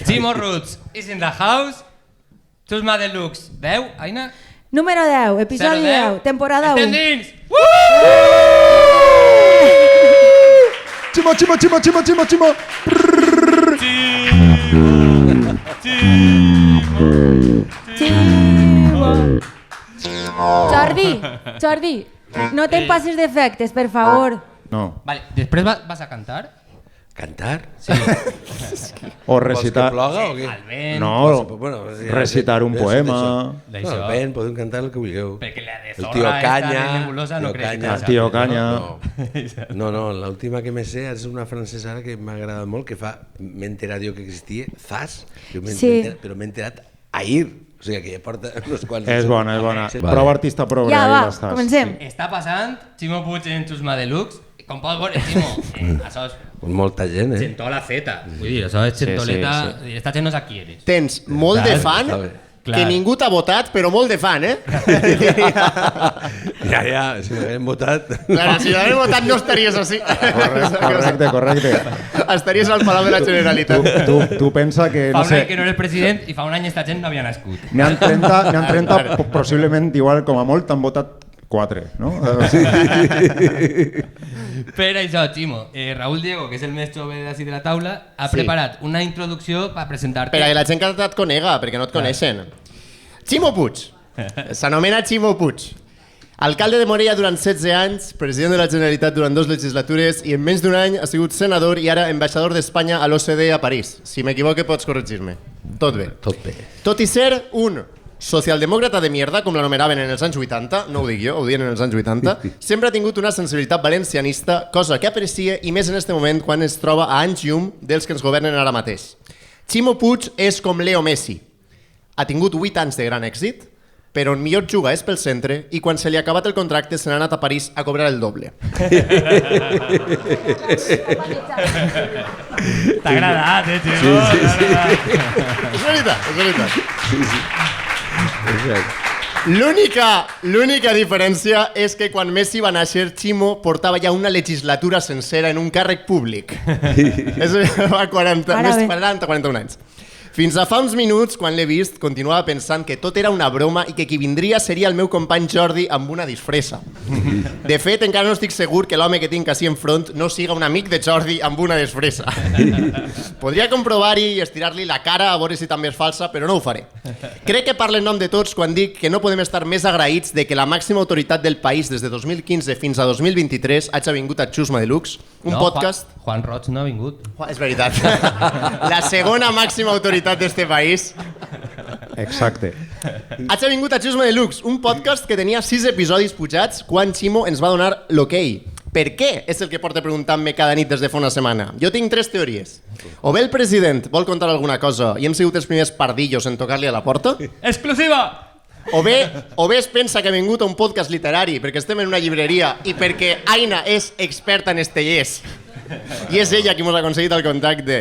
Chimo Roots is in the house. Chusma Deluxe 10, Aina. Número 10, episodi 10, temporada 1. Estem dins! Chimo, chimo, chimo, chimo, chimo, chimo. Jordi, no te'n passis d'efectes, per favor. No. Vale, després vas a cantar? Cantar? Sí. O recitar... Vols que ploga o què? Al vent. No, Bueno, recitar un poema. D'això. No, ben, podem cantar el que vulgueu. Perquè la de El Zorra tio esta Canya, de nebulosa no tio crec que Canya. te El tio sàpigues, Canya. No, l'última que me sé és una francesa que m'ha agradat molt, que m'he enterat jo que existia, Zas, però m'he enterat ahir. O sigui que ja porta uns quants... És bona, és bona. Vale. Prou artista, prou Ja breu. va, comencem. Està passant Chimo Puig en Chusma Deluxe. Com pots veure, Chimo, això és Molta gent, Centola Z. Vull dir, això és Centoleta. sí. Esta gent no sap qui eres. Tens molt de fan Està bé. que ningú t'ha votat, però molt de fan, eh? Ja, si m'haguem votat... Clar, si l'hagués votat no estaries així. Correcte. Estaries al Palau de la Generalitat. Tu pensa que, Fa no un any sé, que no eres president i fa un any esta gent no havia nascut. n'hi ha 30, possiblement igual com a molt t'han votat 4, no? Per això, Chimo, Raúl Diego, que és el més jove d'ací de la taula, ha preparat una introducció per presentar-te. Per a la gent que et conega, perquè no et coneixen. Chimo Puig. S'anomena Chimo Puig. Alcalde de Morella durant 16 anys, president de la Generalitat durant 2 legislatures i en menys d'un any ha sigut senador i ara ambaixador d'Espanya a l'OCDE a París. Si m'equivoque pots corregir-me. Tot bé. Tot bé. Tot i ser un socialdemòcrata de mierda, com l'anomenaven en els anys 80, no ho dic jo, ho diuen en els anys 80, sempre ha tingut una sensibilitat valencianista, cosa que aprecia i més en este moment quan es troba a anys llum dels que ens governen ara mateix. Chimo Puig és com Leo Messi. Ha tingut 8 anys de gran èxit, però on millor juga és pel centre i quan se li ha acabat el contracte se n'ha anat a París a cobrar el doble. T'ha agradat, Chimo? Sí. És veritat. L'única diferència és que quan Messi va néixer, Chimo portava ja una legislatura sencera en un càrrec públic. Fa 41 anys. Fins a fa uns minuts, quan l'he vist, continuava pensant que tot era una broma i que qui vindria seria el meu company Jordi amb una disfressa. De fet, encara no estic segur que l'home que tinc així enfront no siga un amic de Jordi amb una disfressa. Podria comprovar-hi i estirar-li la cara a veure si també és falsa, però no ho faré. Crec que parlo en nom de tots quan dic que no podem estar més agraïts de que la màxima autoritat del país des de 2015 fins a 2023 hagi vingut a Chusma Deluxe, un podcast... Juan Roig no ha vingut. És veritat. La segona màxima autoritat d'este país. Exacte. Ha vingut a Chusma Deluxe, un podcast que tenia 6 episodis pujats quan Chimo ens va donar l'okei. Per què? És el que porta preguntant-me cada nit des de fa una setmana. Jo tinc 3 teories. O bé el president vol contar alguna cosa i hem sigut els primers pardillos en tocar-li a la porta, Exclusiva! o bé es pensa que ha vingut a un podcast literari perquè estem en una llibreria i perquè Aina és experta en estellers. I és ella qui ens ha aconseguit el contacte.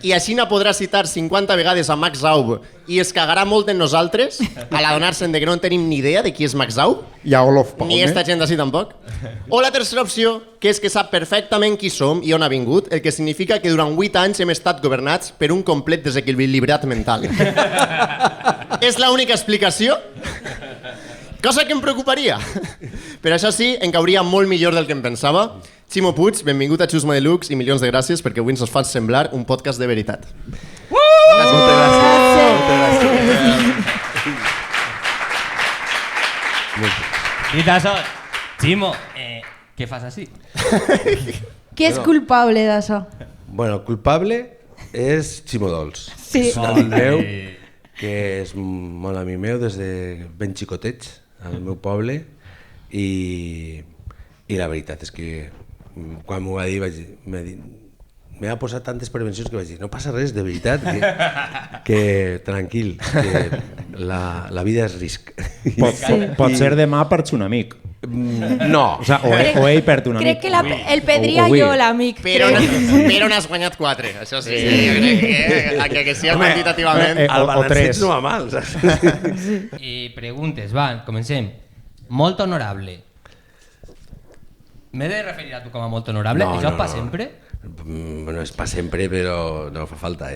I així no podrà citar 50 vegades a Max Aub i es cagarà molt en nosaltres al adonar-se'n de que no en tenim ni idea de qui és Max Aub, I a Olof Palme. ni esta gent així tampoc. O la tercera opció, que és que sap perfectament qui som i on ha vingut, el que significa que durant 8 anys hem estat governats per un complet desequilibrat mental. És l'única explicació? Cosa que em preocuparia. Per això sí, em cauria molt millor del que em pensava. Chimo Puig, benvingut a Chusma Deluxe i milions de gràcies perquè avui ens els fas semblar un podcast de veritat. Moltes gràcies. Dit això, Chimo, què fas així? Qui és culpable d'això? Bueno, culpable és Chimo Dols. Sí. És un amic meu que és molt amic meu des de ben xicotets al meu poble i la veritat és que quan m'ho va dir m'ha posat tantes prevencions que vaig dir no passa res, de veritat, que tranquil, que la vida és risc. Pot ser demà per un amic. No. O ell perd un amic. Crec que el perdria jo, l'amic. Però n'has guanyat 4, això sí. Jo crec que sí, quantitativament. El o tres. balancet no va mal, saps? I preguntes, va, comencem. Molt honorable. M'he de referir a tu com a molt honorable? No, Això no, pa no. sempre? Bueno, és pa sempre, però no fa falta,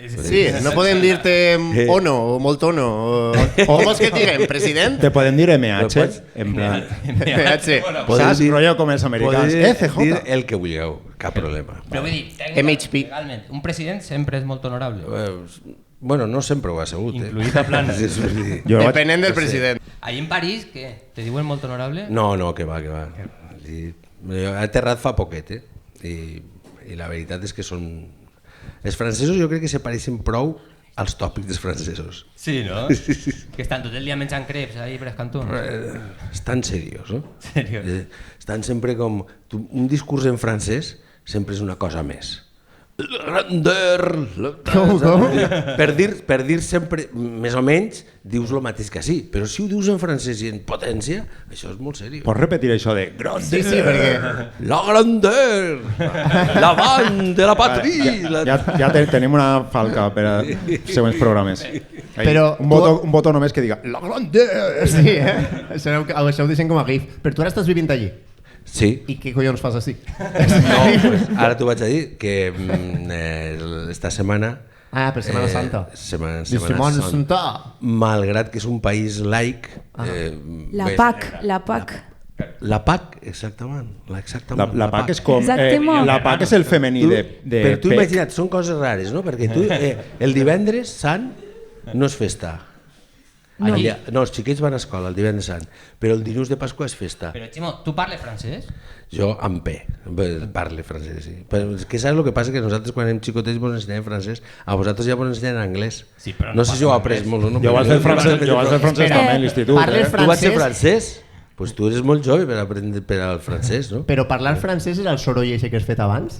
Sí, no podem dir-te ono o molt ono. O vols que et diguem, president? Te pueden dir No MH, pots- en plan... PH. Saps? Rollo com els americans. Podeu CJ. dir el que vulgueu, cap problema. Però vull dir, MHP. legalment, un president sempre és molt honorable. Bueno, no sempre ho ha sigut, Incluït a plan. Sí, sí, sí. Jo vaig... Depenent del president. Ahí en París, què? Te diuen molt honorable? No, que va. He aterrat fa poquet, i la veritat és que són... Els francesos jo crec que se pareixen prou als tòpics dels francesos. Sí, no? Que estan tot el dia menjant creps ahí per els cantons. Estan serios, no? Serios. Estan sempre com... Un discurs en francès sempre és una cosa més. La grandeur... Per dir sempre, més o menys, dius el mateix que sí, però si ho dius en francès i en potència, això és molt seriós. Pots repetir això de... Sí, perquè... La grandeur, la vall de la patria... Ja tenim una falca per a següents programes. Però Un botó només que diga la grandeur. Sí, Això ho deixem com a gif. Però tu ara estàs vivint allí. Sí. I què collons fas així? No, pues, ara t'ho vaig a dir, que esta setmana... Per Setmana Santa. Setmana Santa. Malgrat que és un país laic... La PAC. La PAC, exactament. La PAC és com... Exactement. La PAC és el femení de Però tu PEC. imagina't, són coses rares, no? Perquè tu, el divendres sant no és festa. No. Els xiquets van a escola el divendres sant, però el dilluns de Pasqua és festa. Però, Ximo, tu parles francès? Jo amb P, parle francès, sí. Però és que saps el que passa? Que nosaltres quan érem xicotets vos ensenyem francès, a vosaltres ja vos ensenyen anglès. Sí, però no sé si ho heu après molt o no. Jo vaig fer francès també a l'institut. Parles Tu vas ser francès? francès? Pues tu eres molt jove per aprendre per al francès, no? Però parlar francès era el soroll eixe que has fet abans?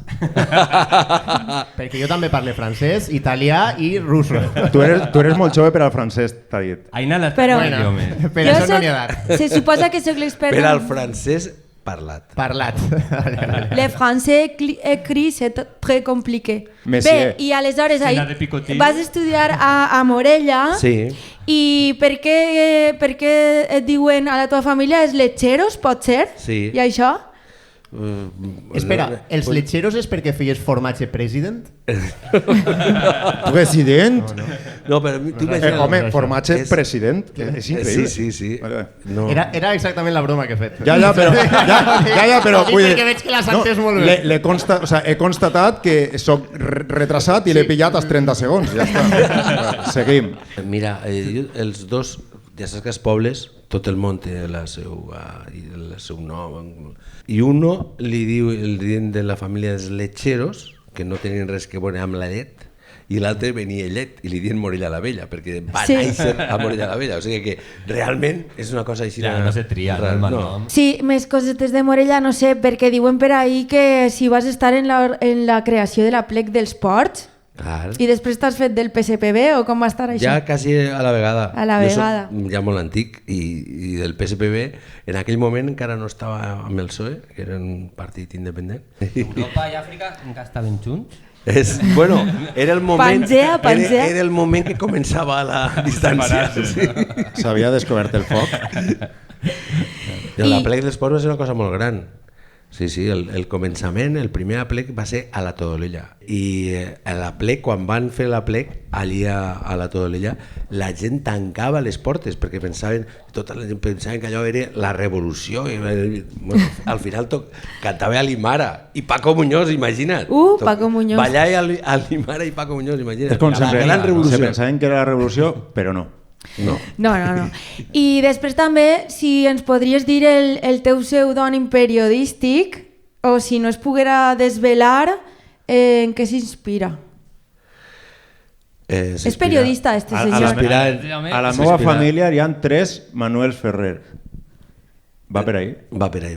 Perquè jo també parlo francès, italià i rus. Tu eres molt jove per al francès, t'ha dit. Aina la Però- idioma. Per això no n'hi ha edat. Se suposa que sóc l'expert Per al en... francès parlat. Parlat. Le français écrit, c'est très compliqué. Messier. Bé, i aleshores ahí Cena de picotillo. vas estudiar a Morella Sí. i per què et diuen a la teva família els lecheros, pot ser? Sí. I això? Espera, els letxeros és perquè feies formatge president? President? No, però tu imagina't... Home, formatge És- president. És increïble. Sí. Vale. No. Era exactament la broma que he fet. Ja, però... Dic perquè veig que l'has entès molt bé. He constatat que sóc retrasat i l'he pillat als 30 segons. Ja està. Seguim. Mira, els dos, ja saps que els pobles, tot el món té el seu nom. I uno li diu el dient de la família dels letxeros, que no tenien res que veure amb la llet, i l'altre venia llet i li diuen Morella la Vella, perquè va Sí. néixer a Morella la Vella. O sigui que realment és una cosa així... Ja, no se tria, no, el malnom. Sí, més cosetes de Morella, no sé, perquè diuen per ahí que si vas estar en la creació de la plec dels ports Clar. i després t'has fet del PSPB o com va estar això? Ja quasi a la vegada. A la Jo vegada. soc ja molt antic i del PSPB en aquell moment encara no estava amb el PSOE, que era un partit independent. Europa i Àfrica encara estaven junts? Bueno, era el moment, Pangea. Era el moment que començava la distància. Sí. S'havia descobert el foc. La I- plec dels ports va ser una cosa molt gran. Sí, el començament, el primer aplec va ser a la Todolella. I a la plec, quan van fer la plec allí a la Todolella, la gent tancava les portes perquè tota la gent pensava que allò era la revolució. I, bueno, al final cantava Alimara i Paco Muñoz, imagina't. Paco Muñoz. Ballar Alimara i Paco Muñoz, imagina't. És com La sempre, gran se revolució. pensaven que era la revolució, però no. No. No. I després també, si ens podries dir el teu pseudònim periodístic, o si no es poguera desvelar, en què s'inspira? És periodista, este senyor. A la meva família hi ha 3 Manuel Ferrer. Va per ahí? Va per ahí.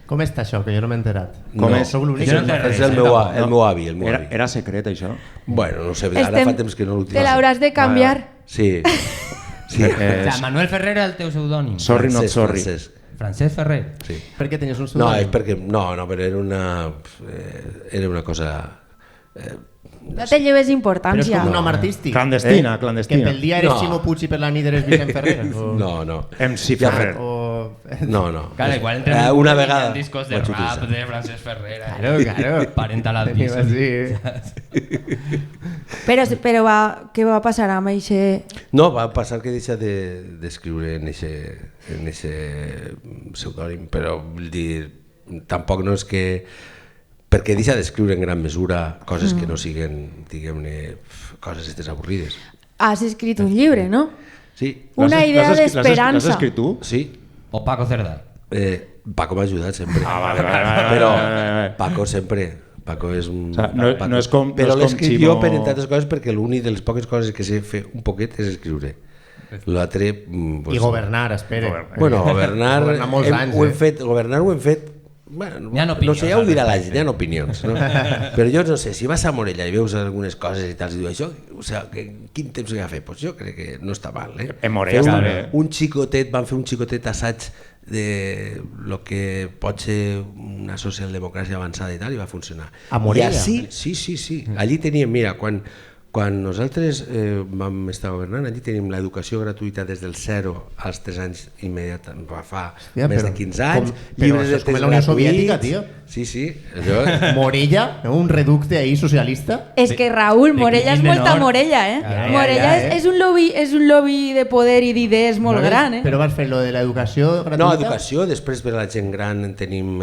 Com està això, que jo no m'he enterat? Com No. és? Sóc l'únic Això que no té no res. És el meu avi. Era secret, això? Bueno, no sé, ara fa temps que no l'utilitzo. Te l'hauràs de canviar. Sí. O sea, Manuel Ferrer era el teu pseudònim. Sorry, not sorry. Francesc. Francesc Ferrer. Sí. Per què tenies un No, pseudònim? és perquè... No, però era una cosa... No te lleves Però és importància. com un nom artístic. Clandestina, Que clandestina. pel dia eres No. Ximo Puig i per la nit eres Vicent Ferrer. No. MC Ferrer. O No, no. Claro, igual entre una vegada discos de vaig rap utilitzar. de Francesc Ferrera. Claro. Parental advice. Sí. Però què va passar amb això? No, va passar que deixa d'escriure en ese pseudònim, però vull dir, tampoc no és que... Perquè deixa d'escriure en gran mesura coses que no siguin, diguem-ne, coses aquestes avorrides. Has escrit un llibre, no? Sí. Una idea L'has d'esperança. escrit tu? Sí. O Paco Cerdà. Paco m'ha ajudat sempre. vale. Però Paco sempre... Paco és un... O sea, no és com però l'he escrit jo Ximo... per entre altres coses perquè l'únic de les poques coses que sé fer un poquet és escriure. L'altre... I governar, espera. Bueno, governar molts anys. Governar ho hem fet... Bueno, Hi ha no opinions, sé, ja ho dirà la gent, hi ha opinions. No? Però jo no sé, si vas a Morella i veus algunes coses i tal, i dius això, o sigui, quin temps que va fer? Pues jo crec que no està mal. En Morella està bé. Un xicotet, van fer un xicotet assaig de lo que pot ser una socialdemocràcia avançada i tal, i va funcionar. A Morella? I així, sí. Allí teníem, mira, quan nosaltres vam estar governant, allí tenim l'educació gratuïta des del 0 als 3 anys immediat, fa més de 15 anys, llibres de com la Unió Soviètica, tio. Sí, allò... Morella, un reducte ahí socialista. És que Raül, Morella és Quin molta menor. Morella, Morella és un lobby de poder i d'idees molt gran, Però vas fer lo de l'educació gratuïta? No, educació, després per la gent gran tenim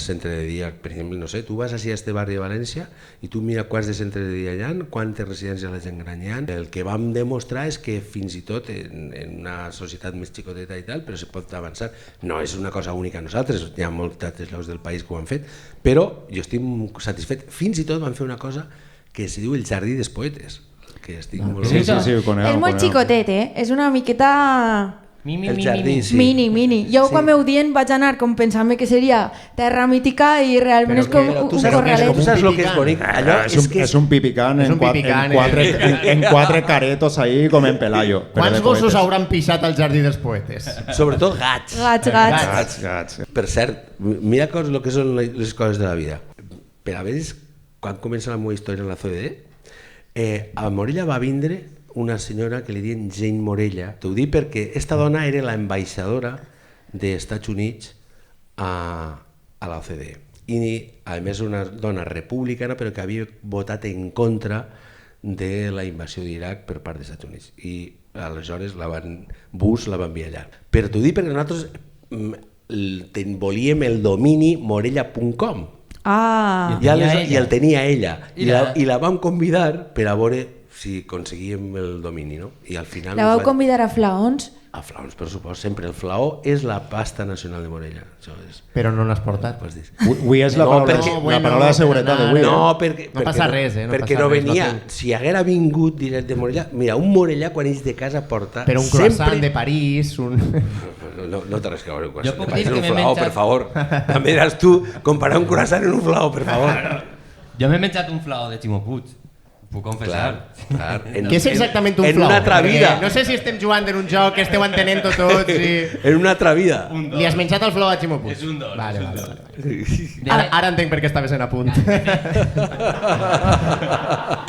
centre de dia, per exemple, no sé, tu vas a este barri de València i tu mira quants de centres de dia hi ha, quantes residències de la gent gran hi ha. El que vam demostrar és que fins i tot en una societat més xicoteta i tal, però se pot avançar. No és una cosa única a nosaltres, hi ha molts altres llocs del país que ho han fet, però jo estic satisfet. Fins i tot van fer una cosa que se diu el Jardí dels Poetes, que estic molt... Sí, ho conec. És molt xicotet, És una miqueta... El jardí, sí. Mini. Jo quan m'ho dient vaig anar com pensant-me que seria terra mítica i realment és com un corralet. Tu saps el que és bonic? Allò És un pipicán en quatre caretos ahí com en Pelayo. Quants gossos hauran pixat al Jardí dels Poetes? Sobretot gats. Gats. Gats. Per cert, mira el que són les coses de la vida. Per a veure, quan comença la meva història en la CODE, a Morella va vindre una senyora que li diuen Jane Morella. T'ho dic perquè esta dona era la ambaixadora dels Estats Units a l'OCDE. I, a més, una dona republicana però que havia votat en contra de la invasió d'Iraq per part dels Estats Units. I aleshores Bush la va enviar allà. Però t'ho dic perquè nosaltres volíem el domini morella.com. I el tenia ella. I la vam convidar per a veure si aconseguíem el domini, no? I al final... La vau convidar a flaons? A flaons, per supost, sempre. El flaó és la pasta nacional de Morella. Això és... Però no l'has portat. Avui és la paraula de seguretat d'avui. No, perquè no passa res, perquè no venia. Si haguera vingut directe de Morella... Mira, un morellà quan eix de casa porta... Però un croissant de París, un... No té res que veure un croissant de París en un flaó, per favor. També diràs tu comparar un croissant en un flaó, per favor. Jo m'he menjat un flaó de Ximo Puig. Puc confessar. Clar. Què és exactament un flau? En una altra vida. No sé si estem jugant en un joc que esteu entenent-ho tots i... En una altra vida. Li has menjat el flau a Ximo Puig? És un don. Vale. Ara entenc per què estaves en apunt.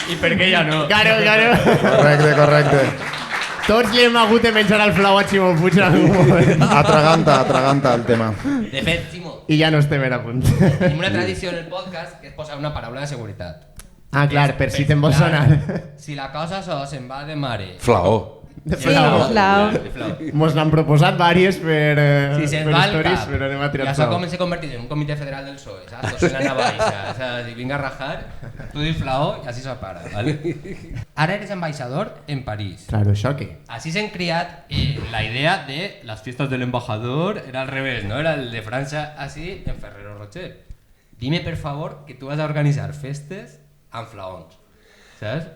I per què ja no? Claro. Correcte. Tots li hem hagut de menjar el flau a Ximo Puig en algun moment. Atraganta el tema. De fet, Ximo, I ja no estem en apunt. tenim una tradició en el podcast que és posar una paraula de seguretat. Ah, clar, per si te'n vols sonar. Si la cosa se'n va de mare... Flaó. Flau. Mos n'han proposat vàries per Si se'n va el stories, cap, però anem a i tirar això flau. com se converteix en un comitè federal del PSOE, saps? Tots en la baixa, saps? I vinga a rajar, tu dius flaó i així se para, ¿vale? Ara eres ambaixador en París. Claro, això què? Así se han criat la idea de las fiestas del embajador, era al revés, ¿no? Era el de Francia así en Ferrero Rocher. Dime, per favor, que tu vas a organitzar festes amb flaons, saps?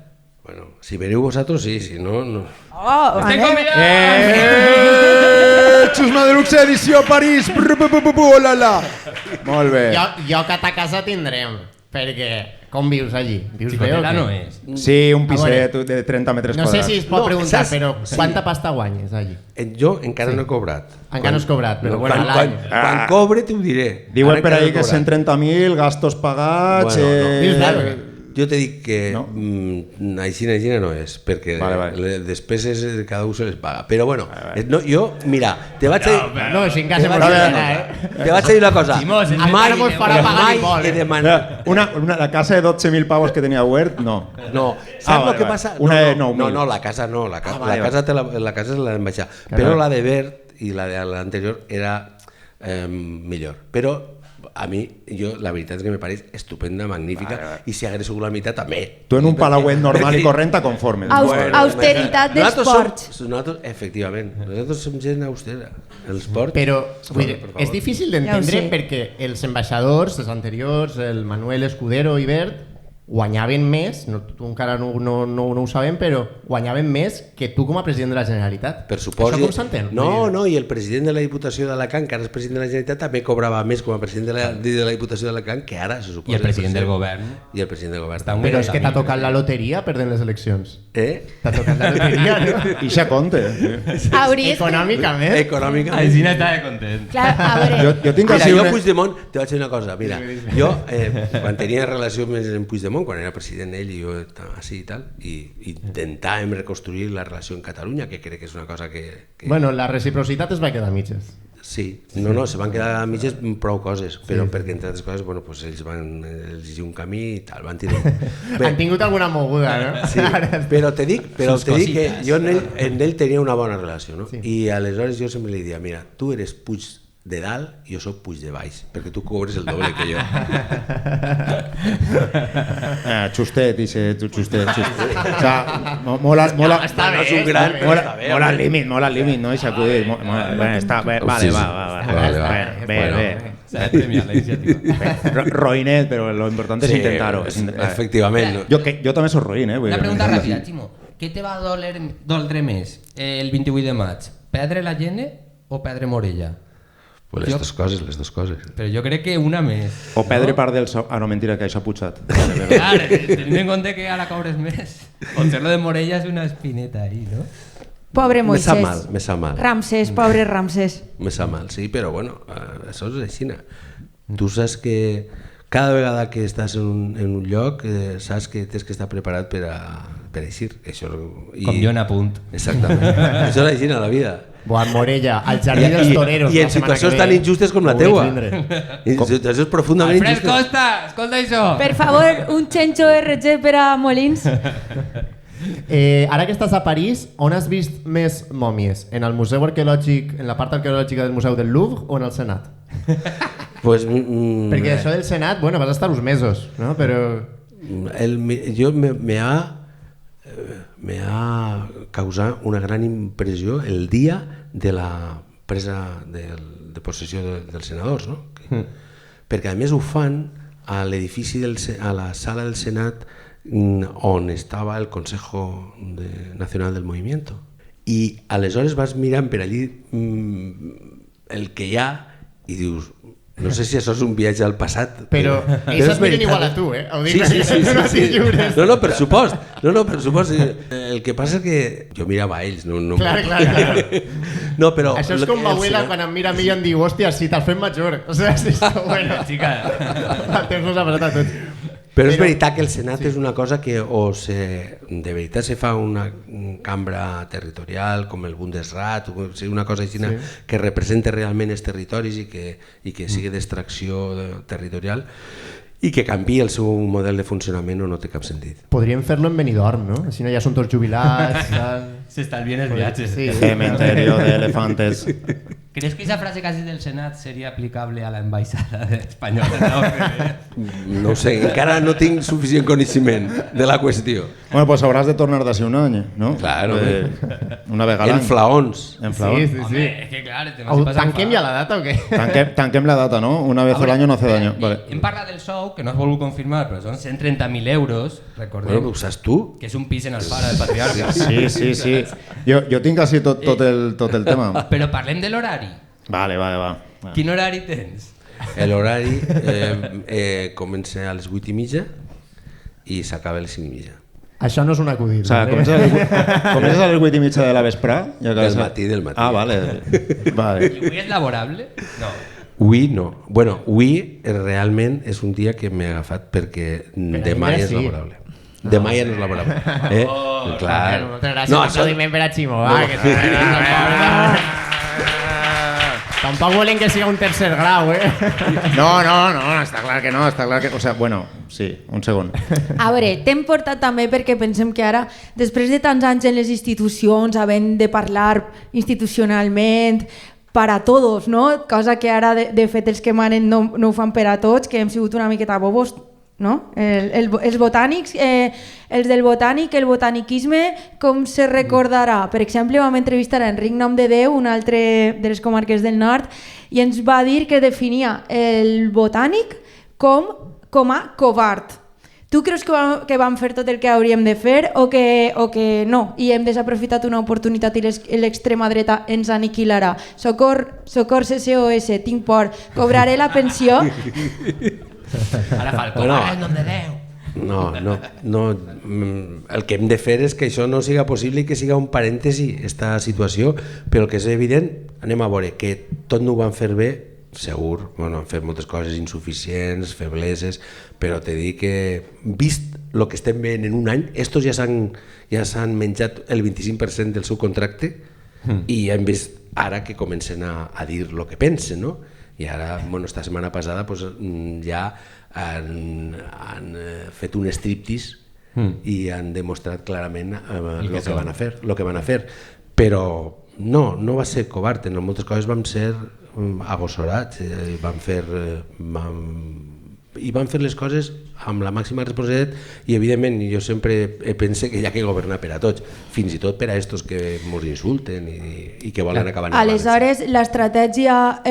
Bueno, si veniu vosaltres, sí, si no, no. Oh, Estem anem. convidats! Xusma Deluxe edició París. Olala. Molt bé. Jo que a casa tindrem, perquè com vius allí? Vius bé o Xicotela què? no és. Sí, un piset de 30 metres No sé quadrats. si es pot No, preguntar, saps? però quanta pasta guanyes allí? Jo encara no he cobrat. Encara no has cobrat, però bueno, a l'any. Quan cobre t'ho diré. Diuen Ara per encara ahí no he que cobrat. 130.000 gastos pagats... Bueno, no. Dius, clar, Jo te dic que No? així no és, perquè Vale. les despeses cada un se les paga. Però bueno, no, jo, mira, te vaig a dir... No, si en casa A veure, Te vaig a dir una cosa. Simó, si Mai no farà pagar ni molt, he demanat... La casa de 12.000 pavos que tenia Wert, no. No, saps vale, el que vale. passa? Una de No, 9.000. la casa no, la vale, casa la casa és la d'en Baixar. Però la de Bert i la de l'anterior era millor. Però a mi, la veritat és que me pareix estupenda, magnífica, i si hagués sigut la meitat també. Tu en un palauet normal i corrent conforme. Austeritat d'esports. Nosaltres, efectivament, nosaltres som gent austera. Els ports... Però vull dir, per favor. és difícil Ja d'entendre ho sé. perquè els ambaixadors, els anteriors, el Manuel Escudero i Bert, guanyaven més, tu encara no ho sabem, però guanyaven més que tu com a president de la Generalitat. Per supòsit... Això com s'entén? No, i el president de la Diputació d'Alacant, que ara és president de la Generalitat, també cobrava més com a president de la Diputació d'Alacant que ara, se suposa. I el president del govern. I el president del govern. Està un Però és que t'ha tocat la loteria perdent les eleccions. Eh? T'ha tocat la loteria, no? I ja compte. Hauries... Econòmicament. Econòmicament. Així n'estava content. Clar, a veure... Jo tinc Mira, així jo una... Puigdemont, te vaig dir una cosa, mira, jo quan tenia relació més amb Puigdemont, quan era president ell i jo així i tal, i intentàvem reconstruir la relació en Catalunya, que crec que és una cosa que... Bueno, la reciprocitat es va quedar a mitges. Sí, no, se van quedar a mitges prou coses, però perquè entre altres coses, bueno, pues ells van elegir un camí i tal, van tirar... Han tingut alguna moguda, no? Sí, però te dic que cositas. jo en ell tenia una bona relació, no? Sí. I aleshores jo sempre li dia, mira, tu eres Puig de dalt i jo soc Puig de baix, perquè tu cobres el doble que jo. Xustet, dice tu xustet. O sea, mola... Està bé, és un gran... Mola el límit, no? I s'acudit. Està bé, vale, va. Bé. S'ha de premiar la iniciativa. Roïnet, però lo importante és intentar-ho. Efectivament. Jo també soc roïn, Una pregunta ràpida, Ximo. Què te va doldre més el 28 de maig? Perdre la Gene o perdre Morella? Pues les dos coses. Però jo crec que una més. O perdre part del... Ah, no, mentira, que això ha putxat. Clar, tenint en compte que ara cobres més. Potser lo de Morella és una espineta ahí, no? Pobre Me sap Moisés. mal. Ramsès, pobre Ramsès. Me sap mal, sí, però bueno, això és així. Tu saps que cada vegada que estàs en un lloc saps que tens que estar preparat per eixir. Com jo en apunt. Exactament. Això és així a la vida. Buah, Morella, al jardí dels toreros. I en situacions tan injustes com la teua. En situacions profundament Alfred injustes. Costa, escolta això. Per favor, un xenxo RG per a Molins. Ara que estàs a París, on has vist més mòmies? En el museu arqueològic, en la part arqueològica del Museu del Louvre o en el Senat? Pues, Perquè això del Senat, bueno, vas estar uns mesos, no? Però... jo me ha causat una gran impressió el dia de la presa de possessió dels senadors, no? Perquè a més ho fan a l'edifici, a la sala del Senat on estava el Consejo Nacional del Movimiento, i aleshores vas mirant per allí el que hi ha i dius, no sé si això és un viatge al passat, Però ells et miren igual a tu, eh? Ho dic sí. No, per supost. El que passa és que jo mirava a ells, no. Clar. No, però Això és com m'abuela quan em mira a mi i em diu, hòstia, sí, t'has fet major. O sea, sí, bueno. Chica. El temps nos ha passat a tots. Però és veritat que el Senat és una cosa que de veritat se fa una cambra territorial com el Bundesrat, o sigui, una cosa així que representa realment els territoris i que sigui d'extracció territorial i que canvi el seu model de funcionament no té cap sentit. Podríem fer-lo en Benidorm, no? Així ja són tots jubilats. S'estalvien els viatges. Sí. Cementerio de elefantes. ¿Crees que esa frase casi del Senat sería aplicable a la embajada espanyola? No ho sé, encara no tinc suficient coneixement de la qüestió. Bueno, pues hauràs de tornar d'ací un any, no? Claro. Una vegada En l'any. flaons. En flaons. Sí. Home, es que claro, Tanquem ja la data o què? Tanquem la data, no? Una vez al año no hace daño. Vale. Hem parlat del sou, que no has volgut confirmar, però són 130.000 euros, recordem, Bueno, ho saps tu? que és un pis en Alfara del Patriarca. Sí. Jo tinc així tot el tema. Però parlem de l'horari. Vale, va. Quin horari tens? L'horari comença a les 8:30 i s'acaba a les 5:30. Això no és un acudit. O sea, comences a les 8:30 de la vesprà? Del matí. Ah, vale. I avui és laborable? No. Avui no. Bueno, avui realment és un dia que m'he agafat perquè demà ja és laborable. Demà ja no és laborable. Clar. Moltes gràcies, aplaudiment per a Ximo. Tampoc volen que siga un tercer grau, No, està clar que no, està clar que... O sea, bueno, sí, un segon. A veure, t'hem portat també perquè pensem que ara, després de tants anys en les institucions, havent de parlar institucionalment, per a tots, no? Cosa que ara, de fet, els que manen no ho fan per a tots, que hem sigut una miqueta bobos, no? Els botànics, els del botànic, el botaniquisme, com se recordarà? Per exemple, vam entrevistar a Enric Nomdedeu, un altre de les comarques del nord, i ens va dir que definia el botànic com a covard. Tu creus que vam fer tot el que hauríem de fer o que no? I hem desaprofitat una oportunitat i l'extrema dreta ens aniquilarà. Socor SOS, tinc por. Cobraré la pensió. Ara fa el cobrar, nom de Déu. No. El que hem de fer és que això no siga possible i que siga un parèntesi, esta situació, però el que és evident, anem a veure, que tot no ho van fer bé, segur, bueno, han fet moltes coses insuficients, febleses, però te dic que, vist el que estem veient en un any, estos ja s'han menjat el 25% del seu contracte i hem vist ara que comencen a dir el que pensen, no? I ara, bueno, esta setmana passada pues, ja han fet un striptease i han demostrat clarament el que van a fer, però no va ser covard, en moltes coses vam ser agossorats i van fer les coses amb la màxima responsabilitat i evidentment jo sempre penso que hi ha que governar per a tots, fins i tot per a estos que ens insulten i que volen acabar en aleshores l'estratègia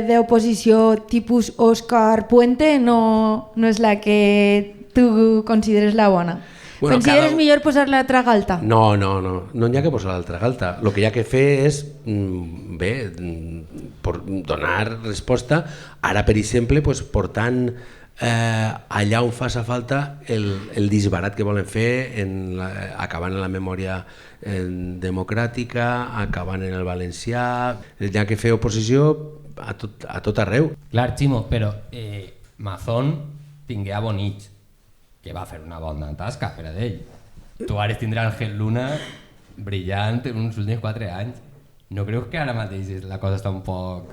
d'oposició tipus Òscar Puente no és la que tu consideres la bona. Bueno, consideres millor posar l'altra galta? No hi ha que posar l'altra galta. El que hi ha que fer és donar resposta, ara per exemple portant allà on fa falta el disbarat que volen fer, acabant en la memòria democràtica, acabant en el valencià, hi ha que fer oposició a tot arreu. Clar, Ximo, però Mazón tingué a Bonich, que va fer una bona tasca per a ell. Tu ara tindràs Ángel Luna brillant en uns últims 4 anys. No creus que ara mateix la cosa està un poc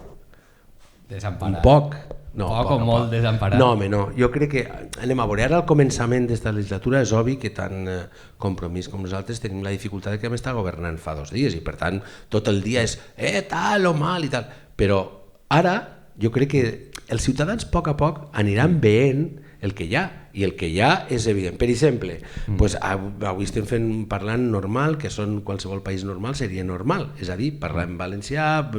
desemparada? Un poc? No, poc o molt desemparada? No, home, no. Jo crec que, anem a veure, ara al començament d'esta legislatura és obvi que tant Compromís com nosaltres tenim la dificultat que hem estat governant fa 2 dies i per tant tot el dia és tal o mal i tal. Però ara jo crec que els ciutadans a poc aniran veient el que hi ha, i el que hi ha és evident. Per exemple, avui estem parlant normal, que són qualsevol país normal seria normal, és a dir, parlar en valencià,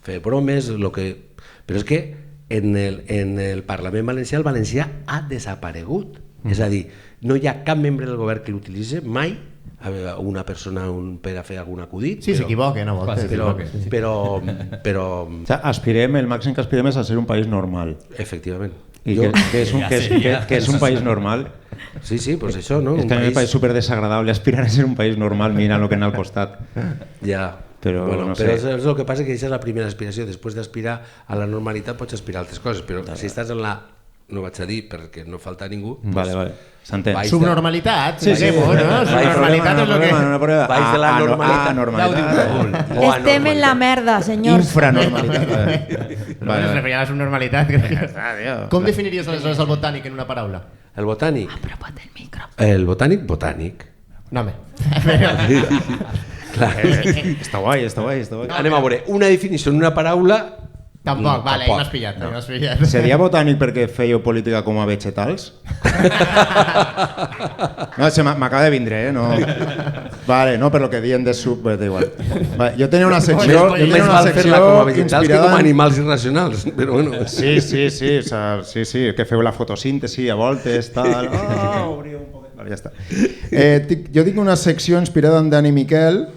fer bromes, però és que en el Parlament valencià el valencià ha desaparegut, és a dir, no hi ha cap membre del govern que l'utilitzi mai, una persona per a fer algun acudit. Sí, s'equivoca, no voltes. Però... El màxim que aspirem és a ser un país normal. Efectivament. I que és un país normal. Sí, pues això, no? És que a mi me parece súper desagradable aspirar a ser un país normal, mira lo que en el costat. Ja, però no sé. Però és el que passa que això és la primera aspiració. Després d'aspirar a la normalitat pots aspirar a altres coses, però si estàs en la... No vaig a dir perquè no falta ningú. Vale, s'entén. Subnormalitat, sí, no? Subnormalitat és el que... Baix de la normalitat. Estem en la merda, senyors. Infranormalitat. No es referia a la subnormalitat. Com definiries aleshores el botànic en una paraula? El botànic? Apropa't el micro. El botànic. No, home. Està guai. Anem a veure, una definició en una paraula... Tampoc, vale, ahí m'has pillat. Seria botànic perquè fèieu política com a vegetals? No, m'acaba de vindre, no. Vale, no, per lo que diuen de sub, da igual. Vale, jo tenia una secció com a vegetals que com a animals irracionals, però bueno. Sí, que feu la fotosíntesi a voltes, tal. Obriu un poquet. Vale, ja està. Jo tinc una secció inspirada en Dani Miquel.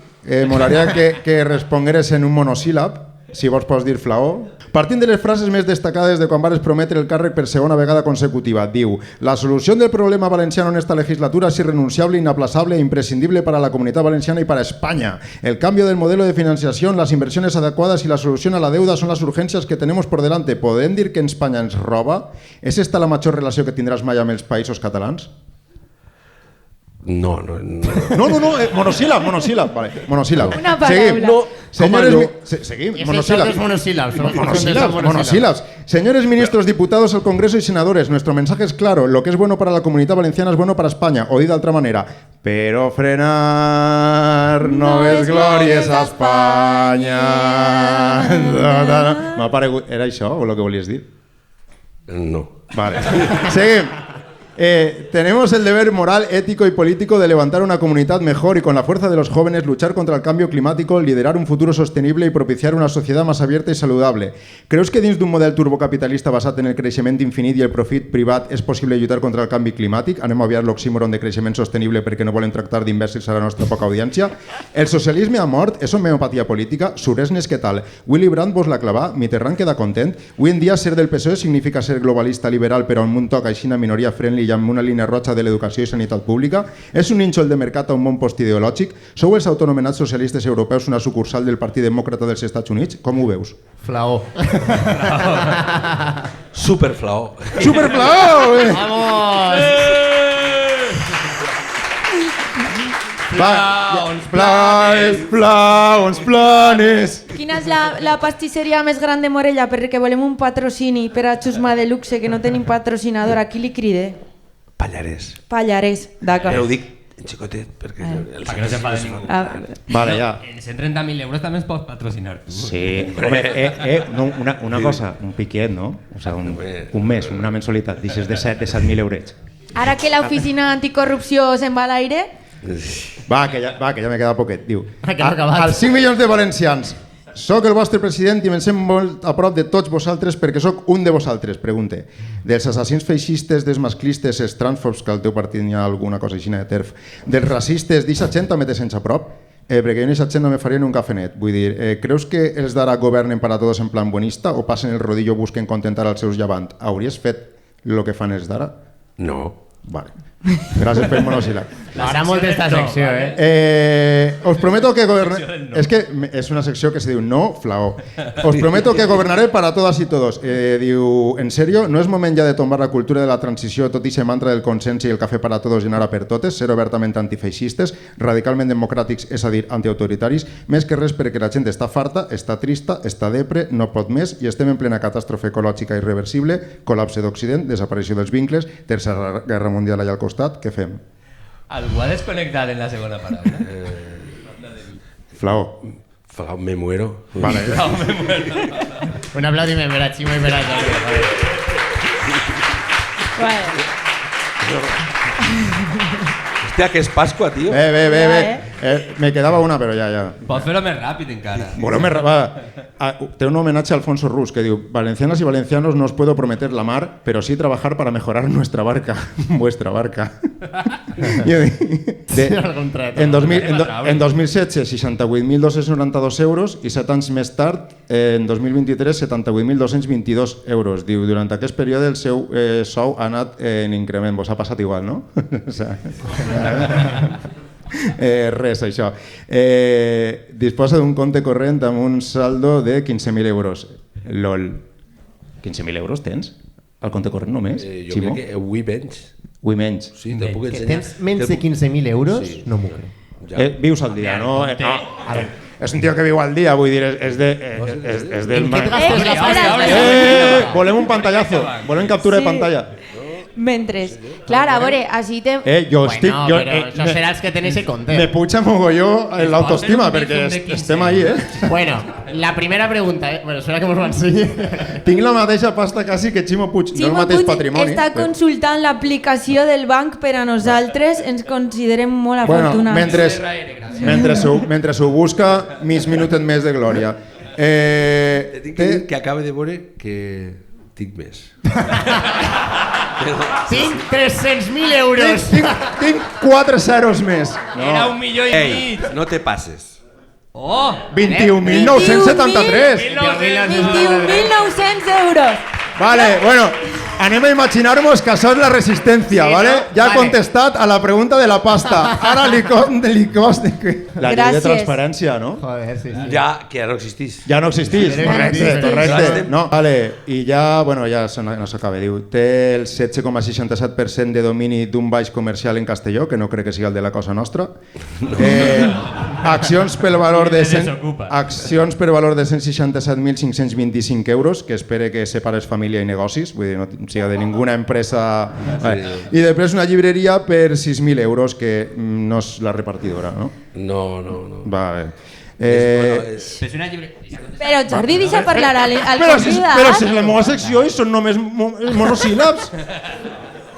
Molaria que respongueres en un monosíl·lab. Si vols pots dir flaó. Partint de les frases més destacades de quan vares prometre el càrrec per segona vegada consecutiva, diu: la solución del problema valenciano en esta legislatura es irrenunciable, inaplazable e imprescindible para la Comunidad Valenciana y para España. El cambio del modelo de financiación, las inversiones adecuadas y la solución a la deuda son las urgencias que tenemos por delante. ¿Podem dir que en Espanya ens roba? ¿És esta la major relació que tindràs mai amb els països catalans? No. Monosílab. Vale, monosílab. Una paraula. Seguim. No, Seguim. Monosílabs. Monosílabs. Señores ministros, diputados al Congreso y senadores, nuestro mensaje es claro. Lo que es bueno para la Comunidad Valenciana es bueno para España. O dit d'altra manera, pero frenar no es glòries a Espanya. M'ha paregut... Era això o el que volies dir? No. Vale. Seguim. Tenemos el deber moral, ético y político de levantar una comunidad mejor y con la fuerza de los jóvenes luchar contra el cambio climático, liderar un futuro sostenible y propiciar una sociedad más abierta y saludable. ¿Creus que dins d'un model turbocapitalista basat en el creixement infinit i el profit privat és possible lluitar contra el canvi climàtic? Anem a obviar l'oxímoron de creixement sostenible perquè no volen tractar d'imbècils a la nostra poca audiència. El socialisme ha mort, és homeopatia política, Suresnes què tal? Willy Brandt vos la clavà, Mitterrand queda content. Avui en dia ser del PSOE significa ser globalista liberal però amb un toc aixina minoria friendly i amb una línia roja de l'educació i sanitat pública? És un nínxol de mercat a un món postideològic? Sou els autonomenats socialistes europeus una sucursal del Partit Demòcrata dels Estats Units? Com ho veus? Flaó. Superflaó. Superflaó! Vamos! Planes. Quina és la pastisseria més gran de Morella? Perquè volem un patrocini per a Xusma de Luxe, que no tenim patrocinador. A qui li cride? Pallarès, d'acord. Però ho dic en xicotet perquè... Perquè no se'n fa de ningú. Vale, ja. En 130.000 euros també es pot patrocinar tu. Sí, no, una cosa, un piquet, ¿no? O sea, un mes, una mensualitat, dices de 7.000 eurets. Ara que l'oficina anticorrupció se'n va a l'aire... Va, que ja me queda poquet. Diu, Que no ha acabat. als 5 milions de valencians, soc el vostre president i pensem molt a prop de tots vosaltres perquè sóc un de vosaltres, pregunte. Dels assassins feixistes, dels masclistes, els transfobs, que al teu partit n'hi ha alguna cosa així de TERF, dels racistes, d'eixa gent també te sents a prop? Perquè jo en eixa gent no me faria ni un cafenet. Vull dir, creus que els d'ara governen para todos en plan buenista o passen el rodillo, busquen contentar als seus llevant? Hauries fet el que fan els d'ara? No. Vale. Gràcies pel monosíl·lab. M'agrada molt esta secció, Os prometo que es que es una sección que se diu no, flaó. Os prometo que gobernaré para todas y todos. Diu, en serio, no és moment ja de tombar la cultura de la transició, tot i ese mantra del consens i el cafè para todos i anar a per totes, ser obertament antifeixistes, radicalment democràtics, és a dir, antiautoritaris, més que res perquè la gent està farta, està trista, està depre, no pot més i estem en plena catàstrofe ecològica irreversible, col·lapse d'Occident, desaparició dels vincles, tercera guerra mundial allà al costat, què fem? Algú ha desconnectat en la segona paraula? Flaó. Flaó, me muero. Vale. Un aplaudiment per a Ximo i per a Hòstia, que és Pasqua, tio. Me quedava una, però ja. Pots fer-ho més ràpid, encara. Bueno, té un homenatge a Alfonso Rus que diu: valencianas y valencianos no os puedo prometer la mar, pero sí trabajar para mejorar nuestra barca. Vuestra barca. En 2007, 68.292 euros i 7 anys més tard, en 2023, 78.222 euros. Diu, durant aquest període el seu sou ha anat en increment. Vos ha passat igual, no? Res, això. Disposa d'un compte corrent amb un saldo de 15.000 euros. LOL. 15.000 euros tens? Al compte corrent només? Jo crec que avui menys. Avui menys. Sí, te puc Que ensenyar. tens menys de 15.000 euros? Sí. No m'ho crec. Ja. Vius al dia, no? És un tio que viu al dia, vull dir, és del... En què et gastes la pasta? Volem un pantallazo, volem captura de pantalla. Mentre, clar, a veure, així te... Però això serà els que tenéis en compte. Me puja mogolló l'autoestima, perquè estem ahí, Bueno, la primera pregunta, bueno, espera que mos ho ensenyi. Tinc la mateixa pasta quasi que Ximo Puig, no el Ximo mateix Puig patrimoni. està consultant l'aplicació del banc per a nosaltres, ens considerem molt afortunats. Mentre s'ho busca, mig minutet més de glòria. Tinc que dir que acaba de veure que tinc més. Tinc 300.000 euros. Tinc 4 zeros més. Era 1,5 milió. Ei, no te passes. Oh! 21.973! 21.900 euros. Vale, bueno, anem a imaginar-nos que això és la resistència, ¿vale? Ja ha contestat a la pregunta de la pasta. Ara li costa... La llei de Gràcies. transparència, no? Joder, sí. Ja, que ja no existís. Ja no existís. Correcte, Correcte. No, vale, i ja, bueno, ja no s'acaba, diu, té el 16,67% de domini d'un baix comercial en Castelló, que no crec que sigui el de la Cosa Nostra. Accions per valor de 167.525 euros, que espere que separes família i negocis, vull dir, no siga de ninguna empresa... Vale. I després una llibreria per 6.000 euros, que no és la repartidora, no? No. Vale. És una llibre... Però Jordi, deixa parlar al Però si convidat. és la meva secció i són només monosíl·labs.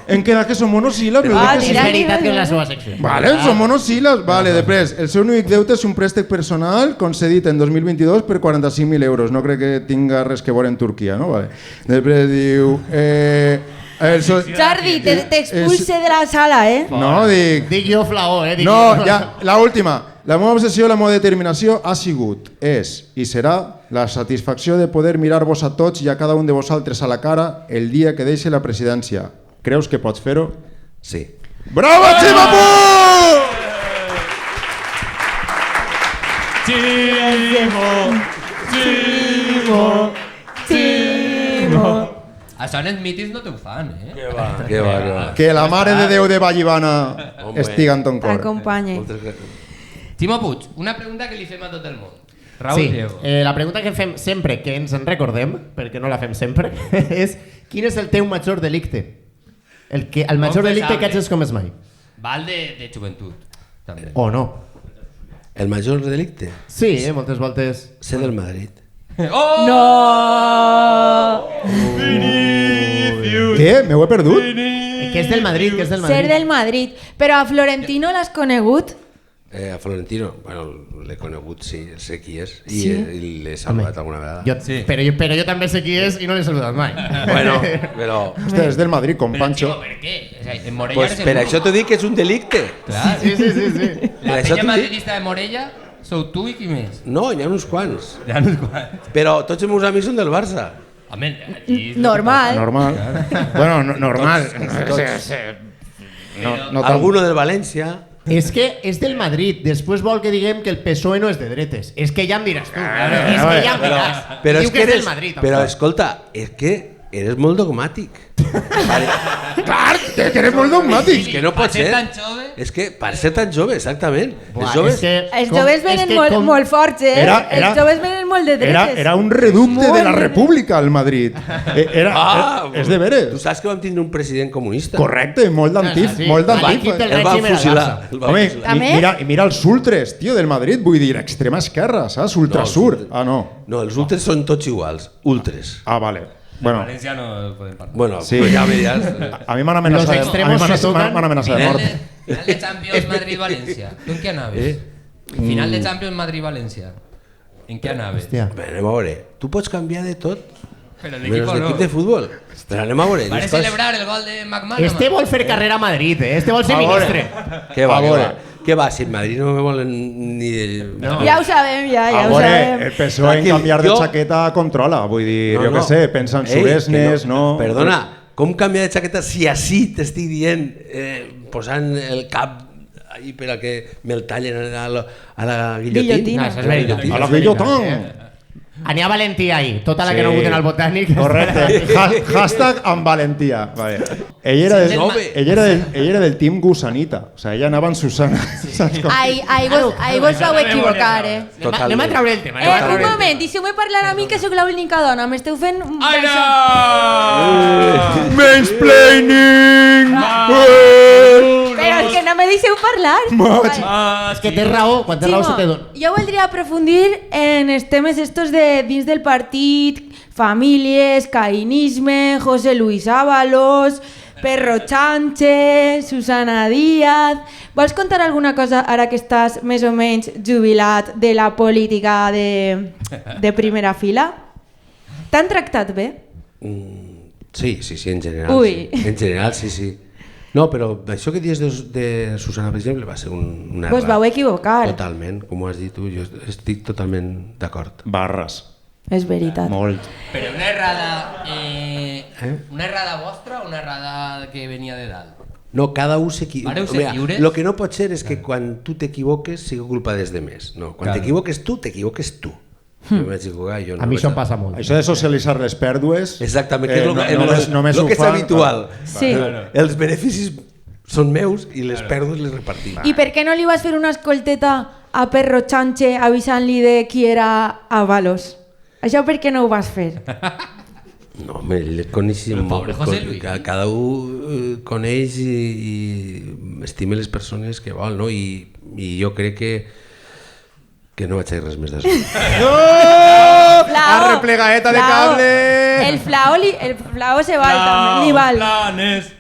Em queda que són monosíl·labs. Ah, És dirà veritat que és la que... seva secció. Vale, són monosíl·labs. Vale, després, el seu únic deute és un préstec personal concedit en 2022 per 45.000 euros. No crec que tinga res que veure en Turquia, no? Vale. Després diu... Jordi, t'expulse de la sala, No, dic... Dic jo flaó, dic No, jo. ja, la última. La meva obsessió, la meva determinació ha sigut, és i serà la satisfacció de poder mirar-vos a tots i a cada un de vosaltres a la cara el dia que deixi la presidència. Creus que pots fer-ho? Sí. Bravo, Ximo Puig! Això en els mítings no t'ho fan, Que va. Que la Mare de Déu de Vallivana Home. estiga en ton cor. T'acompanye. Ximo Puig, una pregunta que li fem a tot el món. Raúl Sí, Diego. la pregunta que fem sempre que ens en recordem, perquè no la fem sempre, és quin és el teu major delicte? El major delicte que hagis comès mai. Val de joventut, també. O no. El major delicte? Sí, moltes voltes. Ser del Madrid. Oh! No! Què? M'ho he perdut? Que és del Madrid, que és del Madrid. Ser del Madrid. Però a Florentino l'has conegut? A Florentino, bueno, l'he conegut, sí, sé qui és, i, Sí? i l'he saludat alguna vegada. Jo, sí. però jo també sé qui és i no l'he saludat mai. Bueno, però... Hòstia, és del Madrid, com Però, Pancho. Ximo, per què? O sigui, en Morella Pues eres el per únic. això t'ho dic que és un delicte. Clar. Sí. La Per això penya t'ho dic. madridista de Morella sou tu i qui més? No, n'hi ha uns quants. Ja no és qual. Però tots els meus amics són del Barça. Home, aquí... Normal. Normal. Bueno, normal. No tan... Alguno del València. És que és del Madrid, després vol que diguem que el PSOE no és de dretes. És que ja em diràs tu. És que ja em diràs. Però Diu és que és eres, del Madrid. però tampoc. escolta, és que eres molt dogmàtic. Vale. Clar, que eres molt dogmàtic. Que no pot ser ser. tan jove. És que per ser tan jove, exactament. Buah, Els joves... és que Els joves venen molt forts, Era- Els joves venen molt de dretes. Era un reducte de la Molt. República, el Madrid. És de Tu veres. saps que vam tindre un president comunista? Correcte, molt d'antif. Sí. Molt d'antif. Aquí té el El va règim era fusilar. Barça. El va Home, fusilar. També? mira els ultres, tio, del Madrid, vull dir, extrema esquerra, saps? Ultrasur. ultres. Ah, no. No, els ultres són tots iguals. Ultres. Ah, vale. A Bueno, València no podem parlar. Bueno, Sí. pues ja me diràs. a mi m'han amenaçat, Los extremos se tocan. m'han amenaçat de Final mort. de Champions Madrid-València. Tu en què anaves? Final de Champions Madrid-València. En què anaves? Hòstia. Bé, anem a veure. Tu pots canviar de tot, Però menys l'equip no. l'equip de futbol. Però anem a veure. Van les celebrar el gol de McManaman. Este vol fer carrera a Madrid, Este vol ser A veure. ministre. Què va, A què veure. va? Què va? Si en Madrid no me volen ni... No. Ja ho sabem, ja A ho veure, sabem. el PSOE en Tranquil, canviar de jo- xaqueta controla, vull dir, No, jo no. què sé, pensa en Ei, Suresnes, que no... Perdona, com canviar de xaqueta si així t'estic dient, posant el cap ahí per a que me'l tallen a la guillotina? Guillotina. No, això és veritat. A la guillotón. N'hi ha valentia ahí, tota la que Sí. no voten al Botànic. Correcte. Hashtag amb valentia. Vale. Ella era del team Gusanita. O sea, ella anava en Susana. Saps com? Ahí vos vau equivocar, Anem a treure el tema. Un moment, deixeu-me parlar a mi que sóc l'única dona. M'esteu fent... Ai, Mansplaining! Però és que no me deixeu parlar. És que té raó, quan té raó se te dona. Jo voldria aprofundir en els temes estos de dins del partit, famílies, caïnisme, José Luis Ábalos, Perro Sánchez, Susana Díaz... Vols contar alguna cosa ara que estàs més o menys jubilat de la política de primera fila? T'han tractat bé? Sí, en general. Ui. Sí. En general, sí. No, però això que dius de Susana, per exemple, va ser un error. Vos vau equivocar. Totalment, com ho has dit tu, jo estic totalment d'acord. Barres. És veritat. Molt. Però una errada... Una errada vostra o una errada que venia de dalt? No, cada un s'equivoca. Vareu ser lliures? Lo que no pot ser és que quan tu t'equivoques sigui culpa dels demés. No, quan t'equivoques tu. Jo vaig equivocar, jo no. A mi això em passa molt. Això de socialitzar les pèrdues... Exactament, que és només el ho que és fan- habitual. Sí. Els beneficis són meus i les pèrdues les repartim. I per què no li vas fer una escolteta a Perro Chanche avisant-li de qui era Avalos? Això per què no ho vas fer? No, home, ell et coneixia El pobre José Luis. Cada un coneix i estima les persones que vol, no? I jo crec que no vaig dir res més d'això. Arreplegaeta de cable! El flao se val també, li val. Planes!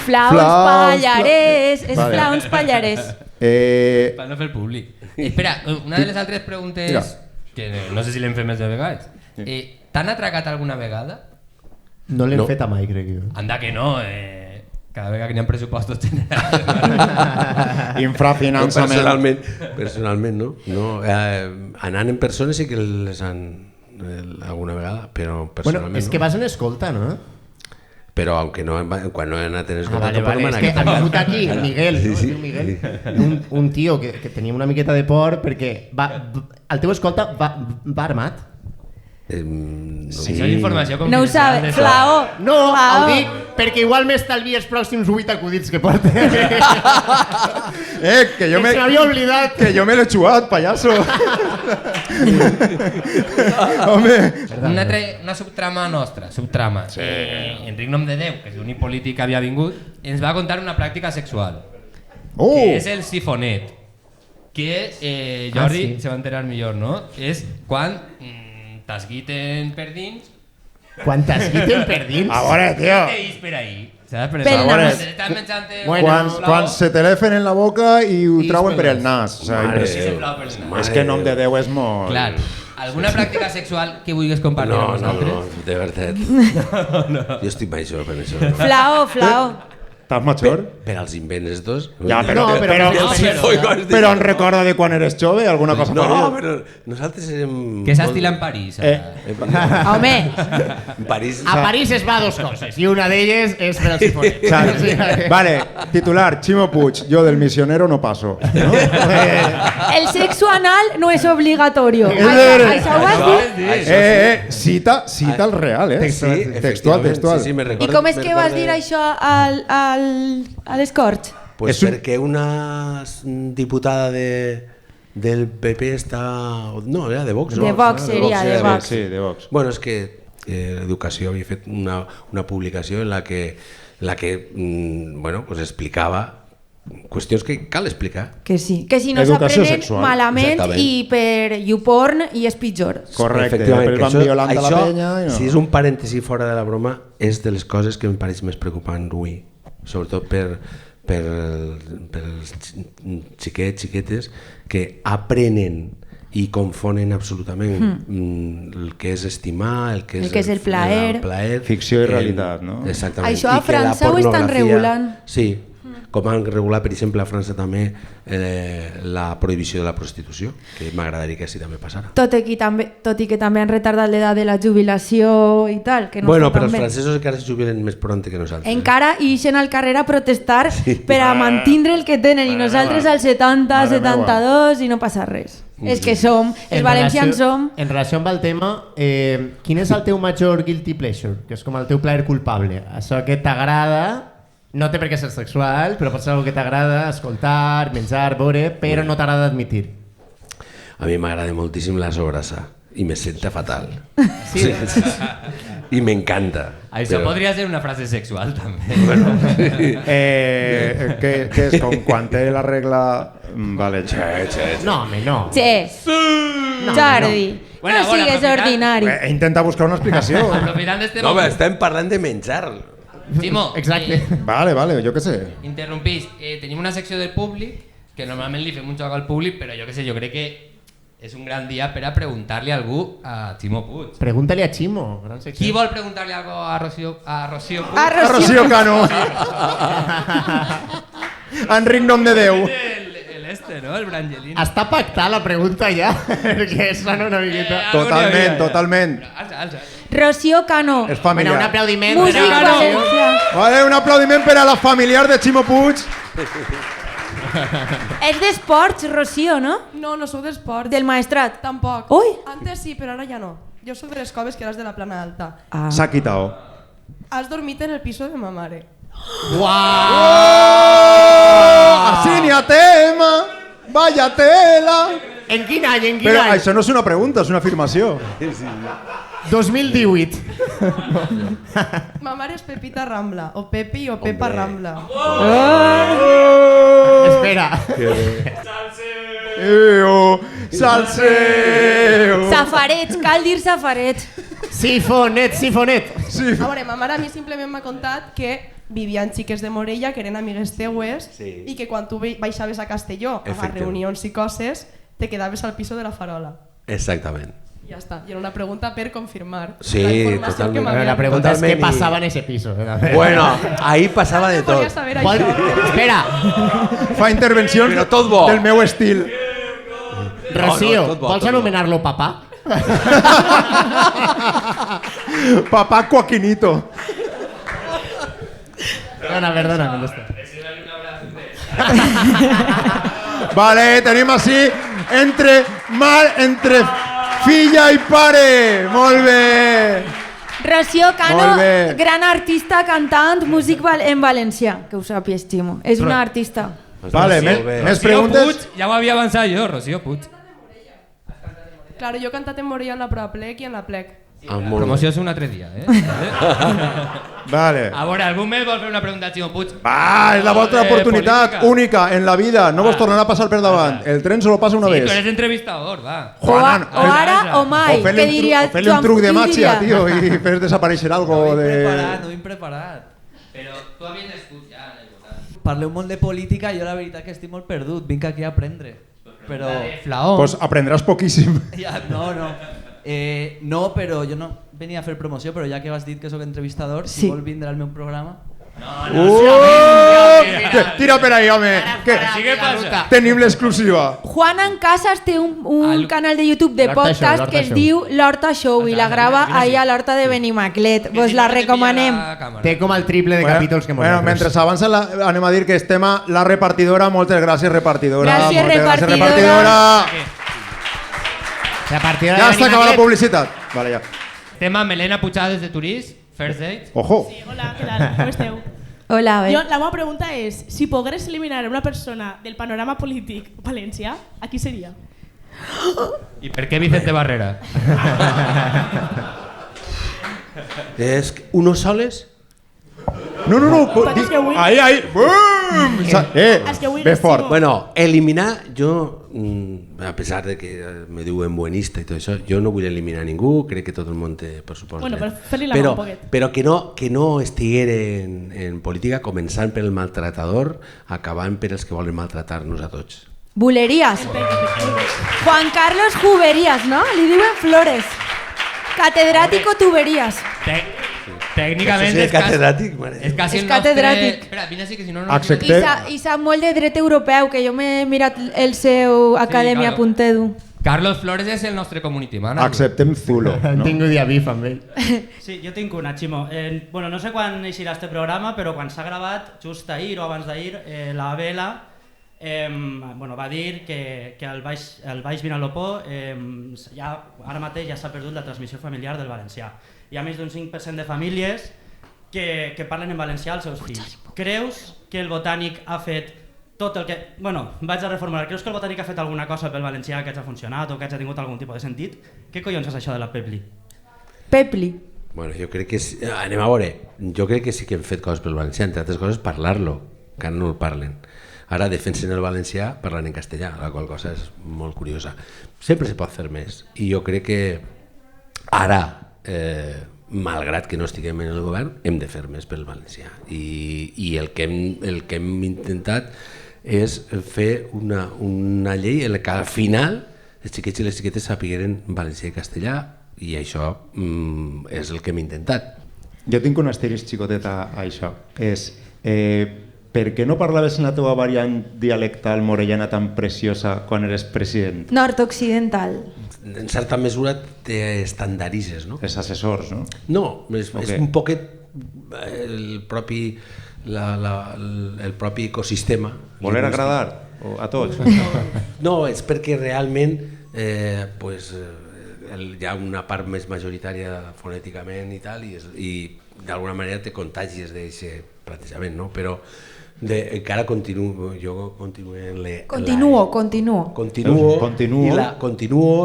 Flaons Flaons, pallarès, és Vale. flaons pallarès. Per no fer el públic. Espera, una de les altres preguntes, Mira. que no sé si l'hem fet més de vegades. T'han atracat alguna vegada? No l'hem No. fet mai, crec jo. Anda que no, cada vegada que n'hi ha pressupostos generals. Infrafinançament. Personalment no. Anant en persones sí que les han alguna vegada, però Bueno, personalment és que vas en escolta, no? Però aunque no, quan no he anat en escolta Vale, vale, és que ha vingut aquí el Miguel, no? Sí, Es diu Miguel. Un tio que tenia una miqueta de por perquè el teu escolta va armat. Això és informació No ho confidencial. sabe, flao. No, Flao. ho dic perquè igual m'estalvi els pròxims 8 acudits que porta. Que jo me... Se m'havia oblidat. Que jo me l'he xuat, pallasso. Home. Una subtrama nostra, sí. Enric Nom de Déu, que és l'únic polític que havia vingut, ens va contar una pràctica sexual, que és el sifonet, que Jordi sí. se va enterar millor, no? És quan t'esguiten per dins, Quan t'esguiten per dins. A veure, tio. t'eix per ahí. Saps? Per Pel exemple, nas. estàs menjant Quan se telefen en la boca i ho I trauen per pel el nas. O sigui, Mare és que nom de Déu és molt... Clar, alguna pràctica sexual que vulguis compartir amb nosaltres? de veritat. Jo estic major per això. Flao. Estàs major? Per als invents estos. Ja, però en recorda de quan eres jove, alguna cosa No, faria. però nosaltres érem... Què s'estila en París? Home, En París... A París es va a dos coses i una d'elles és per al sifonet. Saps? Vale, titular, Ximo Puig, yo del misionero no paso. ¿no? el sexo anal no és obligatorio. Això ho has dit? Cita el real, textual. Sí, me I recordo, com és que vas dir això a l'Escorch? Pues És un- perquè una diputada del PP està... No, era de Vox. De no? Vox seria, de Vox. Sí, de Vox. Bueno, és que Educació havia fet una publicació en la que bueno, pues explicava qüestions que cal explicar. Que sí. Que si no Educació s'aprenen sexual. malament Exactament. i per YouPorn i és pitjor. Correcte, Efectivament, després que van violant a la això, penya. I no. si és un parèntesi fora de la broma, és de les coses que em pareix més preocupant avui, sobretot per els xiquetes que aprenen i confonen absolutament el que és estimar, el que és el plaer. Ficció i realitat, no? Exactament. Això a I que la França ho estan pornografia- regulant. Sí, com han regulat, per exemple, a França també la prohibició de la prostitució, que m'agradaria que així també passara. Tot i que també han retardat l'edat de la jubilació i tal, que no Bueno, està però tan els bé. francesos encara es jubilen més pront que nosaltres. Encara ixen al carrer a protestar per a mantindre el que tenen i nosaltres al 70, Mare 72 i no passa res. És que som, els valencians som... En relació amb el tema, quin és el teu major guilty pleasure? Que és com el teu plaer culpable. Això que t'agrada, no té per què ser sexual, però pot ser algo que t'agrada escoltar, menjar, veure, però no t'agrada admitir. A mi m'agrada moltíssim la sobrasa i me senta fatal. Sí. I m'encanta. Això però- podria ser una frase sexual, també. Que és com quan té la regla... Vale, No, home, no. Che, Jordi, Bueno, no bueno, sigues aprofitant- ordinari. Intenta buscar una explicació. Aprofitant este No, però moment, estem parlant de menjar. Ximo, Exacte. Vale, jo què sé. interrompís. Tenim una secció del públic, que normalment li fem un joc al públic, però jo què sé, jo crec que és un gran dia per a preguntar-li a algú a Ximo Puig. Pregunta-li a Ximo. Gran secció. Qui vol preguntar-li algo a Rocío Puig? A A Rocío Cano. Enric nom de Déu. No? El Brangelina. Està pactada la pregunta ja? Perquè sona una miqueta... Totalment, totalment. Rocío Cano. És Bueno, familiar. un aplaudiment. Músic per a Rocío. València. Vale, un aplaudiment per a la familiar de Ximo Puig. És d'esports, Rocío, no? No, no sóc d'esport. Del Maestrat. Tampoc. Ui. Antes sí, però ara ja no. Jo sóc de les coves que eres de la plana alta. Ah. S'ha quitado. Has dormit en el piso de ma mare. Así ni a tema. Vaya tela. En quin any? En quin Però any? això no és una pregunta, és una afirmació. 2018. Ma mare és Pepita Rambla, o Pepi o Pepa Rambla. Espera. Salseo. Safarets, cal dir safarets. Sifonet, sifonet. Sí. A veure, ma mare a mi simplement m'ha contat que vivien xiques de Morella, que eren amigues teues, Sí. i que quan tu baixaves a Castelló a Efectivament. reunions i coses, te quedaves al piso de la farola. Exactament. Ja està, i era una pregunta per confirmar Sí, la informació totalment. que m'havien La pregunta és Totalment què passava en ese piso. Bueno, ahí passava de Volia tot. saber Vol... això. Espera, Fa intervencions Però tot bo. del meu estil. Rocío, tot bo, vols tot bo. anomenar-lo papà? Papá Coaquinito. Perdona, contesta. Vale, tenim així entre filla i pare. Molt bé. Rocío Cano, Molt bé. gran artista, cantant, músic en valencià, que ho sàpies, Ximo. És una artista. Vale, més Rocío preguntes? Puig, ja ho havia avançat jo, Rocío Puig. Claro, jo he cantat en Morella en la prova plec i en la plec. Ah, La molt promoció és un altre dia, eh? Vale. A veure, algú més vol fer una pregunta a Ximo Puig? Va, és la vostra oportunitat política. única en la vida. No vos tornarà a passar per davant. El tren solo passa una Sí, vez. tu eres entrevistador, va. O ara o mai, O que diria fer-li un Joan truc de Puig, màgia, diria. tio, i fer desaparèixer algo de... No vinc preparat. Però tu havies nascut ja en el votant. Parleu molt de política i jo la veritat que estic molt perdut. Vinc aquí a aprendre. Però... Flaó. Pues aprendràs poquíssim. Ja, no. No, però jo no venia a fer promoció, però ja que has dit que sóc entrevistador, Sí. si vol vindre al meu programa... Tira per ahí, home. Que Sí, què passa? tenim l'exclusiva. Juan Casas té un canal de YouTube de L'Horta Show, podcast l'Horta que es Show. diu L'Horta Show i la grava ahí a l'Horta de Benimaclet. Vos la recomanem. Té com el triple de capítols que Bueno, mentre avança anem a dir que estem a la repartidora. Moltes gràcies, repartidora. Gràcies, Moltes repartidora. A partir de Ja està acabada la publicitat. Vale, ja. Estem amb Helena Puigades de Turís, First Date. Ojo. Hola, ¿qué tal? ¿Cómo esteu? Hola, bé. Jo, la meva pregunta és, si pogués eliminar una persona del panorama polític valencià, a qui seria? I per què Vicente Barrera? És que unos soles? No. És que avui- Ahí. Boom! És que avui Ve fort. l'estimo. Bueno, eliminar, jo, a pesar de que me diuen buenista i tot això, jo no vull eliminar ningú, crec que tot el món té, per supost. Bueno, dret. per fer-li la mà un poquet. Però que no estigueren en política, començant per el maltratador, acabant per els que volen maltratar-nos a tots. Bulerías. Juan Carlos Juberías, no? Li diuen Flores. Catedrático Tuberías. Tècnicament Això sí, és quasi... catedràtic, mare. És quasi És el nostre... catedràtic. Espera, vine així que si no... Accepte. I sap molt de dret europeu, que jo m'he mirat el seu academia.edu. Carlos Flores és el nostre community manager. Acceptem Zulo. No? No? Tinc un dia bif amb ell. Sí, jo tinc una, Ximo. Bueno, no sé quan eixirà este programa, però quan s'ha gravat, just ahir o abans d'ahir, la ABL bueno, va dir que el Baix Vinalopó ara mateix ja s'ha perdut la transmissió familiar del valencià. Hi ha més d'un 5% de famílies que parlen en valencià als seus fills. Creus que el Botànic ha fet tot el que... Bueno, vaig a reformular. Creus que el Botànic ha fet alguna cosa pel valencià que hagi funcionat o que hagi tingut algun tipus de sentit? Què collons és això de la Pepli? Pepli. Bueno, jo crec que... Anem a veure. Jo crec que sí que hem fet coses pel valencià, entre altres coses parlar-lo, que ara no el parlen. Ara defensen el valencià parlant en castellà, la qual cosa és molt curiosa. Sempre se pot fer més. I jo crec que ara, malgrat que no estiguem en el govern, hem de fer més pel valencià. I el que hem intentat és fer una llei en la que al final els xiquets i les xiquetes sapigueren valencià i castellà, i això és el que hem intentat. Jo tinc un asterisc xicotet a això. És, per què no parlaves en la teva variant dialectal morellana tan preciosa quan eres president? Nord-occidental. En certa mesura t'estandaritzes, no? Els assessors, no? No, és un poquet el propi ecosistema. Voler agradar a tots? No, és perquè realment hi ha una part més majoritària fonèticament i tal, i d'alguna manera te contagies d'aquest plantejament, no? Però encara continuo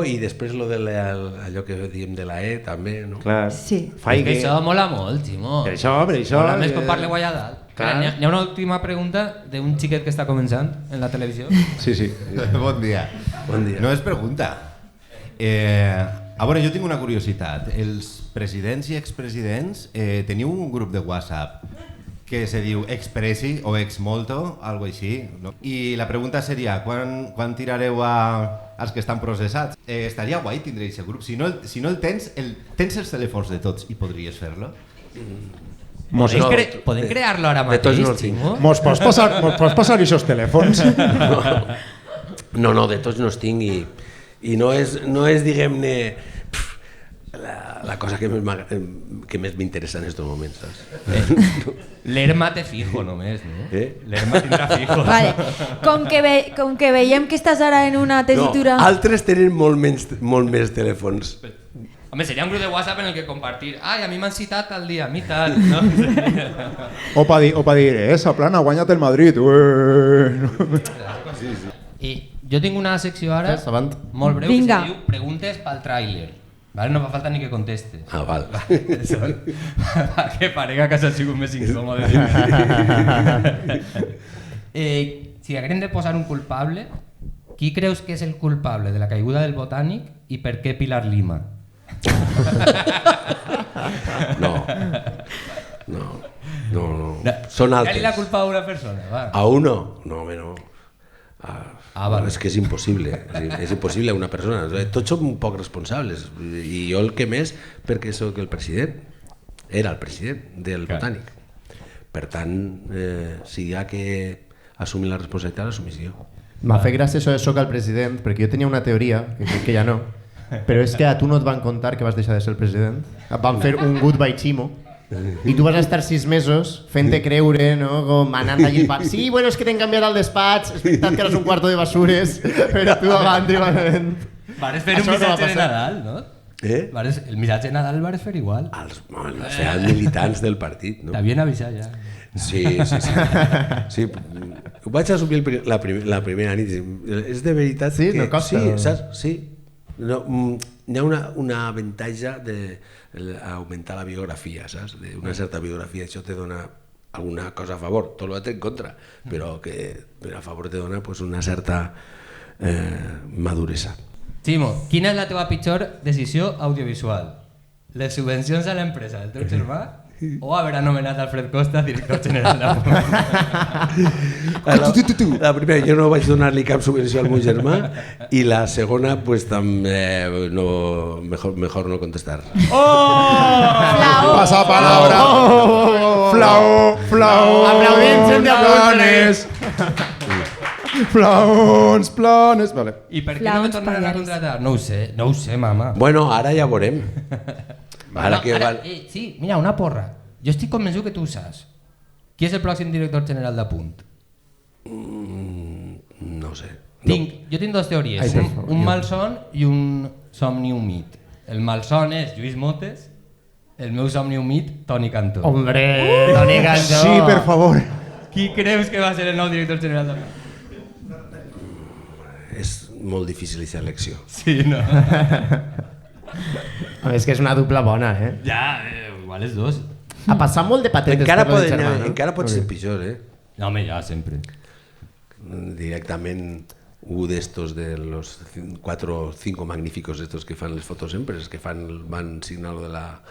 i després allò que diem de la E també, no? Clar. Sí. Que això mola molt, Ximo. Per això. Mola més quan parleu allà dalt. Hi ha una última pregunta d'un xiquet que està començant en la televisió. Sí. Bon dia. No és pregunta. A veure, jo tinc una curiositat. Els presidents i expresidents teniu un grup de WhatsApp que se diu Expressi o Exmolto, algo així, no? I la pregunta seria, quan tirareu als que estan processats? Estaria guai tindre aquest grup. Si no el tens els telèfons de tots i podries fer-lo? Podem crear-lo ara mateix, Ximo? Mos pots passar aquests telèfons? No, de tots no els tinc i no és diguem-ne, la cosa que més m'interessa en aquests moments, saps? L'Herma té fijo només, no? L'Herma tindrà fijo. Vale. Com que veiem que estàs ara en una tessitura... No, altres tenen molt més telèfons. Home, seria un grup de WhatsApp en el que compartir a mi m'han citat tal dia, a mi tal, no? O pa dir, esa plana, guanya't el Madrid. I jo tinc una secció ara molt breu que se diu Preguntes pel tràiler. No fa falta ni que contestes. Val. Perquè parega que s'ha sigut més incòmode. Si haguem de posar un culpable, qui creus que és el culpable de la caiguda del Botànic i per què Pilar Lima? No. Són altres. Ja li la culpa a una persona, va. A uno? No, home, no. Vale. És que és impossible a una persona. Tots som un poc responsables i jo el que més perquè sóc el president, era el president del Botànic. Per tant, si hi ha que assumir la responsabilitat, l'assumís jo. M'ha fet gràcia això de soc el president, perquè jo tenia una teoria, que crec que ja no, però és que a tu no et van contar que vas deixar de ser el president. Et van fer un goodbye Ximo i tu vas estar 6 mesos fent-te creure, no? Com anant allí al parc. Sí, bueno, és que t'hem canviat el despatx, és veritat que eres un quarto de basures, però tu avant i avant. Vares fer un missatge de Nadal, no? El missatge de Nadal el vares fer igual. Els militants del partit, no? T'havien avisat ja. Sí. Ho vaig assumir la primera nit. És de veritat que... Sí, no costa. Sí, saps? Sí. Hi ha un avantatge d'augmentar la biografia, saps? Una certa biografia, això te dona alguna cosa a favor, tot l'altre en contra, però que a favor te dona una certa maduresa. Ximo, quina és la teva pitjor decisió audiovisual? Les subvencions a l'empresa del teu germà o haver anomenat Alfred Costa director general de La primera, jo no vaig donar-li cap subvenció al meu germà i la segona, pues també mejor no contestar. Pasa palabra. Flau. Aplaudinse de aplausos. Planes. Vale. I per què no me tornaran a contratar? No ho sé, mama. Bueno, ara ja veurem. Sí, mira, una porra. Jo estic convençut que tu ho saps. Qui és el pròxim director general d'Apunt? No sé. Jo tinc 2 teories, un malson i un somni humit. El malson és Lluís Motes, el meu somni humit, Toni Cantó. Hombre, Toni Cantó. Sí, per favor. Qui creus que va ser el nou director general d'Apunt? És molt difícil aquesta elecció. Sí, no? És que és una dupla bona, Ja, igual és 2. Ha passat molt de patetes per lo del germà, no? Encara pot ser pitjor, No, home, ja, sempre. Directament un d'estos de los 4 o 5 magníficos estos que fan les fotos sempre, que van signar lo de la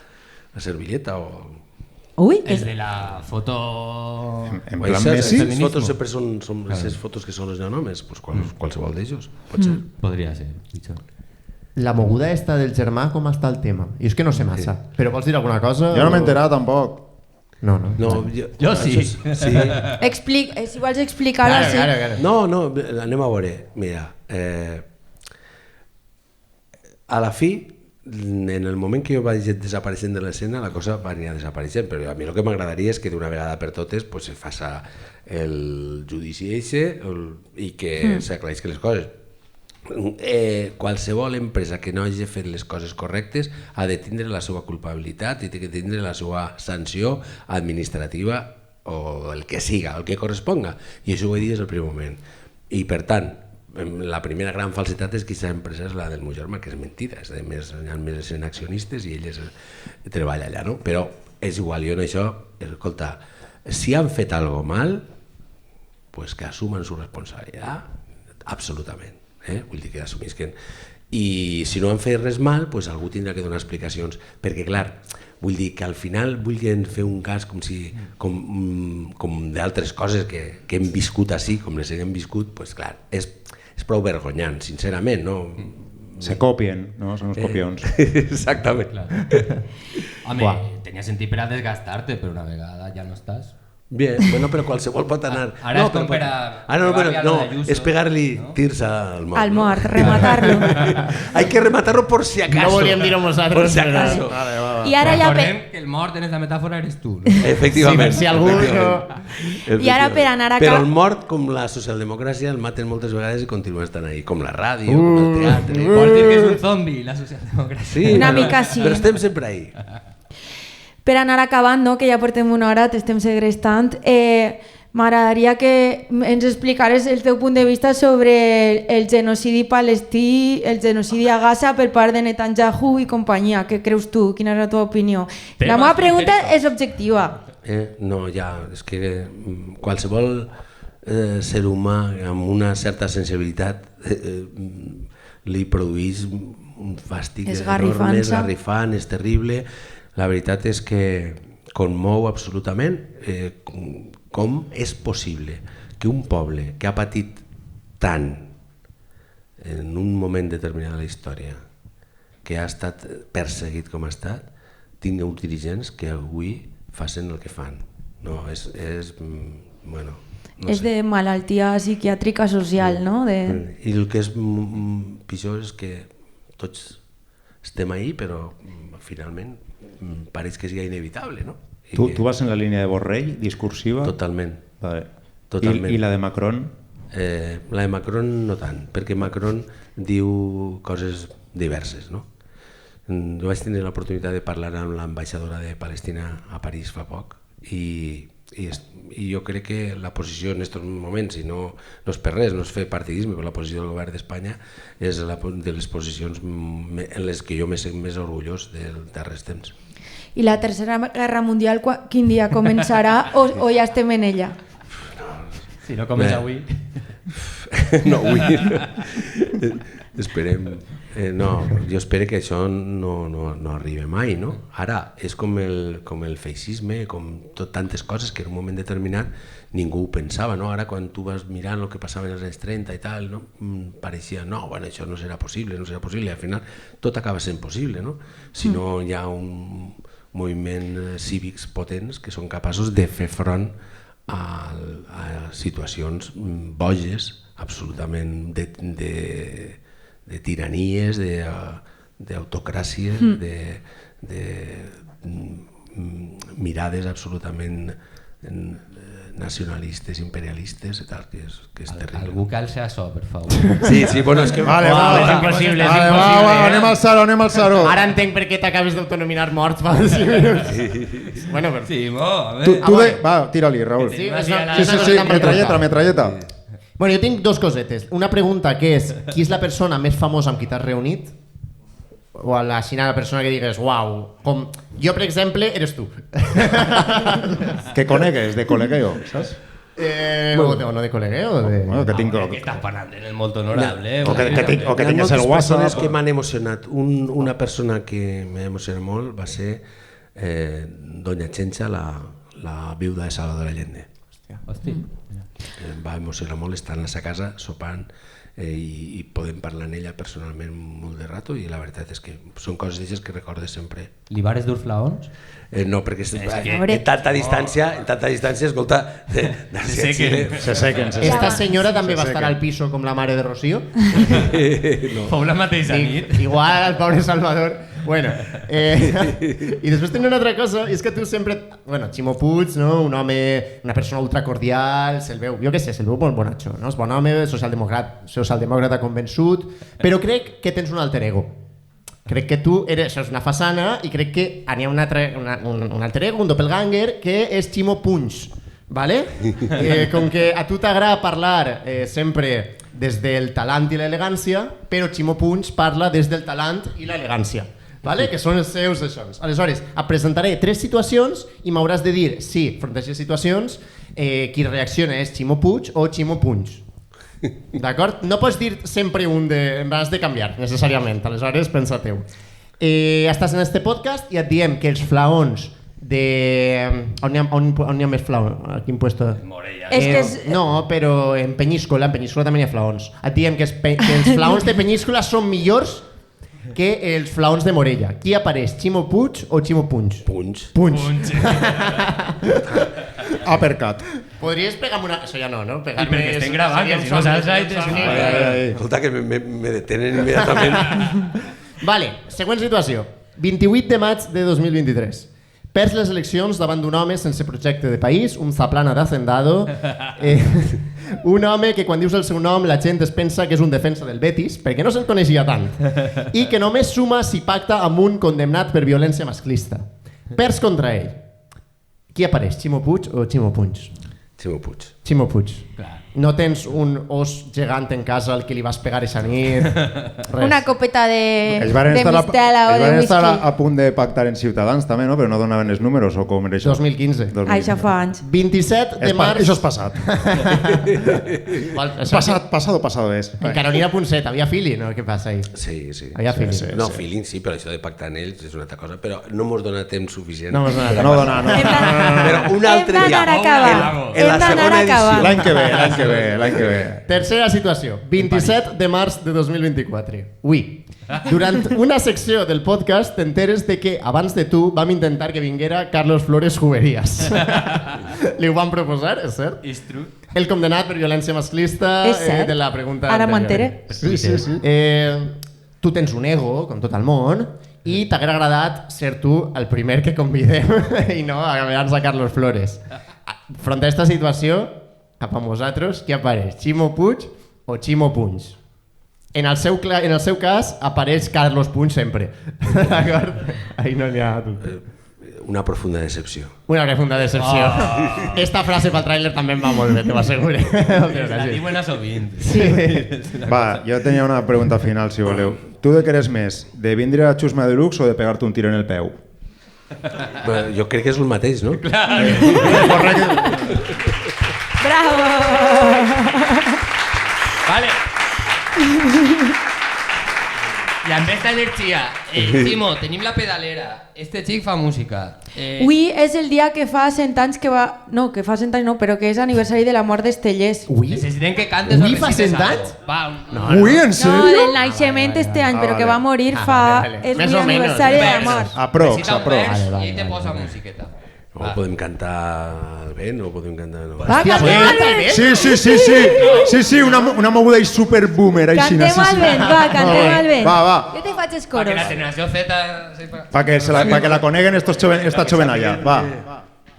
servilleta o Ui, El de la foto... En plan Messi. Les fotos sempre són les fotos que són els genomes, pues qualsevol d'ells, pot ser. Podria ser. La moguda esta del germà, com està el tema? Jo és que no sé massa, però vols dir alguna cosa? Jo no m'he enterat tampoc. No. Jo sí. Si vols explicar-ho, sí. No, anem a veure. Mira, a la fi, en el moment que jo vaig desapareixent de l'escena, la cosa va anar desapareixent, però a mi el que m'agradaria és que d'una vegada per totes pues, se faça el judici i que s'aclareixin les coses. Qualsevol empresa que no hagi fet les coses correctes ha de tindre la seva culpabilitat i té que tindre la seva sanció administrativa o el que siga, el que corresponga, i això ho he dit des del primer moment. I per tant, la primera gran falsitat és que aquesta empresa és la del meu germà, que és mentida, és més, hi ha més accionistes i ell treballa allà, no? Però és igual, jo en això, escolta, si han fet algo mal, pues que assuman su responsabilitat, absolutament, vull dir que assumisquen. I si no han fet res mal, pues algú tindrà que donar explicacions, perquè clar, vull dir que al final vulguin fer un cas com d'altres coses que hem viscut així, com les hem viscut, pues clar, és prou vergonyant, sincerament, no? Se copien, no? Són uns copions. Exactament. Home, tenia sentit per a desgastar-te, però una vegada ja no estàs. Bien, bueno, però qualsevol pot anar... Ara és com per a... No, és pegar-li tirs al mort. Al mort, rematar-lo. Hay que rematar-lo por si acaso. No volíem dir-ho nosaltres. Por si acaso. I ara ja... Recordem que el mort en aquesta metàfora eres tu. Efectivament. Si algú no... I ara per anar a... Però el mort, com la socialdemocràcia, el maten moltes vegades i continua estant ahí, com la ràdio, com el teatre... Vols dir que és un zombi, la socialdemocràcia? Sí, una mica sí. Però estem sempre ahí. Per anar acabant, no? Que ja portem una hora, t'estem segrestant, m'agradaria que ens explicares el teu punt de vista sobre el genocidi palestí, el genocidi a Gaza per part de Netanyahu i companyia. Què creus tu? Quina és la teva opinió? La meva pregunta és objectiva. No, ja, és que qualsevol ser humà amb una certa sensibilitat li produeix un fàstic enorme, és esgarrifant, és terrible. La veritat és que conmou absolutament com és possible que un poble que ha patit tant en un moment determinat de la història, que ha estat perseguit com ha estat, tingui uns dirigents que avui facin el que fan. No, és bueno, no és de malaltia psiquiàtrica social, no? I el que és pitjor és que tots estem ahí, però finalment pareix que sigui inevitable, no? Tu vas en la línia de Borrell, discursiva? Totalment. Vale. Totalment. I la de Macron? La de Macron no tant, perquè Macron diu coses diverses, no? Jo vaig tenir l'oportunitat de parlar amb l'ambaixadora de Palestina a París fa poc i jo crec que la posició en aquests moments, i no és per res, no és fer partidisme, però la posició del govern d'Espanya és de les posicions en les que jo me sent més orgullós dels darrers temps. I la Tercera Guerra Mundial quin dia començarà o ja estem en ella? Si no comença avui. No, avui. Esperem. No, jo espero que això no arribi mai, no? Ara, és com el feixisme, com tantes coses que en un moment determinat ningú ho pensava, no? Ara quan tu vas mirant el que passava en els anys 30 i tal, no? Pareixia, no, bueno, això no serà possible, i al final tot acaba sent possible, no? Si no hi ha un moviment cívics potents que són capaços de fer front a situacions boges, absolutament de tiranies, d'autocràcies, de mirades absolutament nacionalistes, imperialistes, i tal, que és terrible. Algú que alça això, per favor. Sí, bueno, és que... Vale, és impossible, és impossible. Anem al Saro. Ara entenc per què t'acabes d'autonominar morts fa 5 minuts. Bueno, però... Sí, a veure... Va, tira-li, Raül. Sí, metralleta. Bueno, jo tinc dos cosetes. Una pregunta que és, qui és la persona més famosa amb qui t'has reunit? O a la persona que digues, uau, com... Jo, per exemple, eres tu. Que conegues, de col·legueo, saps? No de col·legueo. Bueno, que tinc... Que estàs parlant en el molt honorable. O que tingues el WhatsApp. Persones que m'han emocionat. Una persona que m'ha emocionat molt va ser Doña Chencha, la viuda de Salvador Allende. Hòstia. Em va emocionar molt estar en la seva casa sopant i podem parlar en ella personalment molt de rato i la veritat és que són coses d'aixes que recordes sempre. Li vares dur flaons? No, perquè en tanta distància, escolta, se sequen. Esta senyora també va estar al piso com la mare de Rocío? Fou la mateixa nit. Igual al pobre Salvador. Bueno, i després tenia una altra cosa, i és que tu sempre... Bueno, Ximo Puig, no? Un home, una persona ultracordial, se'l veu, jo què sé, se'l veu molt bonatxo, no? És bon home, socialdemòcrata convençut, però crec que tens un alter ego. Crec que tu eres, això és una façana, i crec que hi ha un alter ego, un doppelganger, que és Ximo Punx, ¿vale? Com que a tu t'agrada parlar sempre des del talent i l'elegància, però Ximo Punx parla des del talent i l'elegància. Vale? Que són els seus això. Aleshores, et presentaré 3 situacions i m'hauràs de dir si, front a aquestes situacions, qui reacciona és Ximo Puig o Ximo Punx. D'acord? No pots dir sempre un de... Has de canviar, necessàriament. Aleshores, pensa-teu. Estàs en este podcast i et diem que els flaons de... On hi ha més flaons? A quin puesto? Morella. No, però en Penyíscola també hi ha flaons. Et diem que els flaons de Penyíscola són millors que els flaons de Morella. Qui apareix, Ximo Puig o Ximo Punx? Punx. Uppercut. Podries pegar-me una... Això ja no, no? I perquè estem gravant, que si no saps... Escolta, que me detenen immediatament. Vale, següent situació. 28 de maig de 2023. Perds les eleccions davant d'un home sense projecte de país, un zaplana d'hacendado, un home que quan dius el seu nom la gent es pensa que és un defensa del Betis, perquè no se'l coneixia tant, i que només suma si pacta amb un condemnat per violència masclista. Perds contra ell. Qui apareix, Ximo Puig o Ximo Punx? Ximo Puig. Ximo Puig. No tens un os gegant en casa al que li vas pegar eixa nit? Una copeta de Ells van mistela o de estar whisky. a punt de pactar en Ciutadans també, no? Però no donaven els números o com era això? 2015. Això fa anys. 27 de març... Això és passat. Passado és. En Carolina Punset, havia feeling, no? Què passa ahí? Sí. Havia feeling. No, feeling sí, però això de pactar en ells és una altra cosa, però no mos dona temps suficient. No mos dona temps. Però un altre dia. Hem d'anar a acabar. L'any que ve. Tercera situació, 27 de març de 2024. Ui, durant una secció del podcast t'enteres de que abans de tu vam intentar que vinguera Carlos Flores Juberías. Li ho van proposar, és cert? És true. El condemnat per violència masclista de la pregunta Ara m'ho anterior. entere. Sí. Tu tens un ego, com tot el món, i t'haguera agradat ser tu el primer que convidem i no abans a Carlos Flores. Front a aquesta situació, cap a vosaltres, qui apareix? Ximo Puig o Ximo Punx? En el seu cas, apareix Carlos Punx sempre. D'acord? Ahí no n'hi ha... Una profunda decepció. Una profunda decepció. Esta frase pel tràiler també em va molt bé, te ho asseguro. La diuen a sovint. Va, jo tenia una pregunta final, si voleu. Tu de què eres més? De vindre a Xusma Deluxe o de pegar-te un tiro en el peu? Bueno, jo crec que és el mateix, no? Bravo! Vale. I amb aquesta energia, Ximo, tenim la pedalera. Este xic fa música. Avui és el dia que fa 100 anys que va... No, que fa 100 anys no, però que és aniversari de la mort d'Estellers. Necessitem que cantes o Ui, fa 100 anys? Ui, en No, sèrio? del naixement este any, però que va morir fa... És Més un o menys. aniversari de la mort. Aprox. I ell te posa musiqueta. O podem cantar al vent o podem cantar... No. Va, cantem al vent! Sí, una moguda i super boomer. Cantem al vent, va, cantem al vent. Va. Jo te faig els Para que coros. la generació Z... Pa que la coneguen esta jovenalla. Va.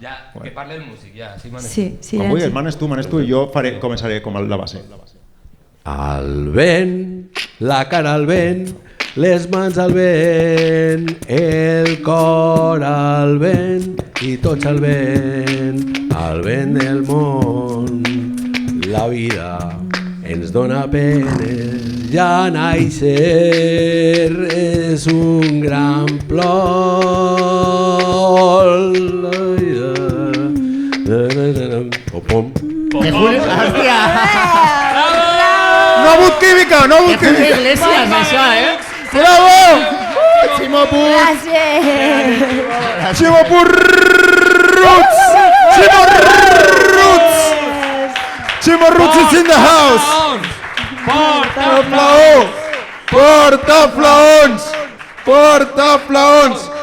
Ja, que parle el músic, ja. Sí, Avui silenci. manes tu i jo començaré com la base. Al vent, la cara al vent, les mans al vent, el cor al vent i tots al vent del món. La vida ens dona penes, ja naixer és un gran plor. Hòstia! No ha hagut química, no ha hagut Que química. Iglesias, això, Bravo! Ximo Puig! Gràcies! Ximo Purruts! Ximo Roots! Ximo Roots is in the house! Porta flaons! Porta flaons! Porta flaons!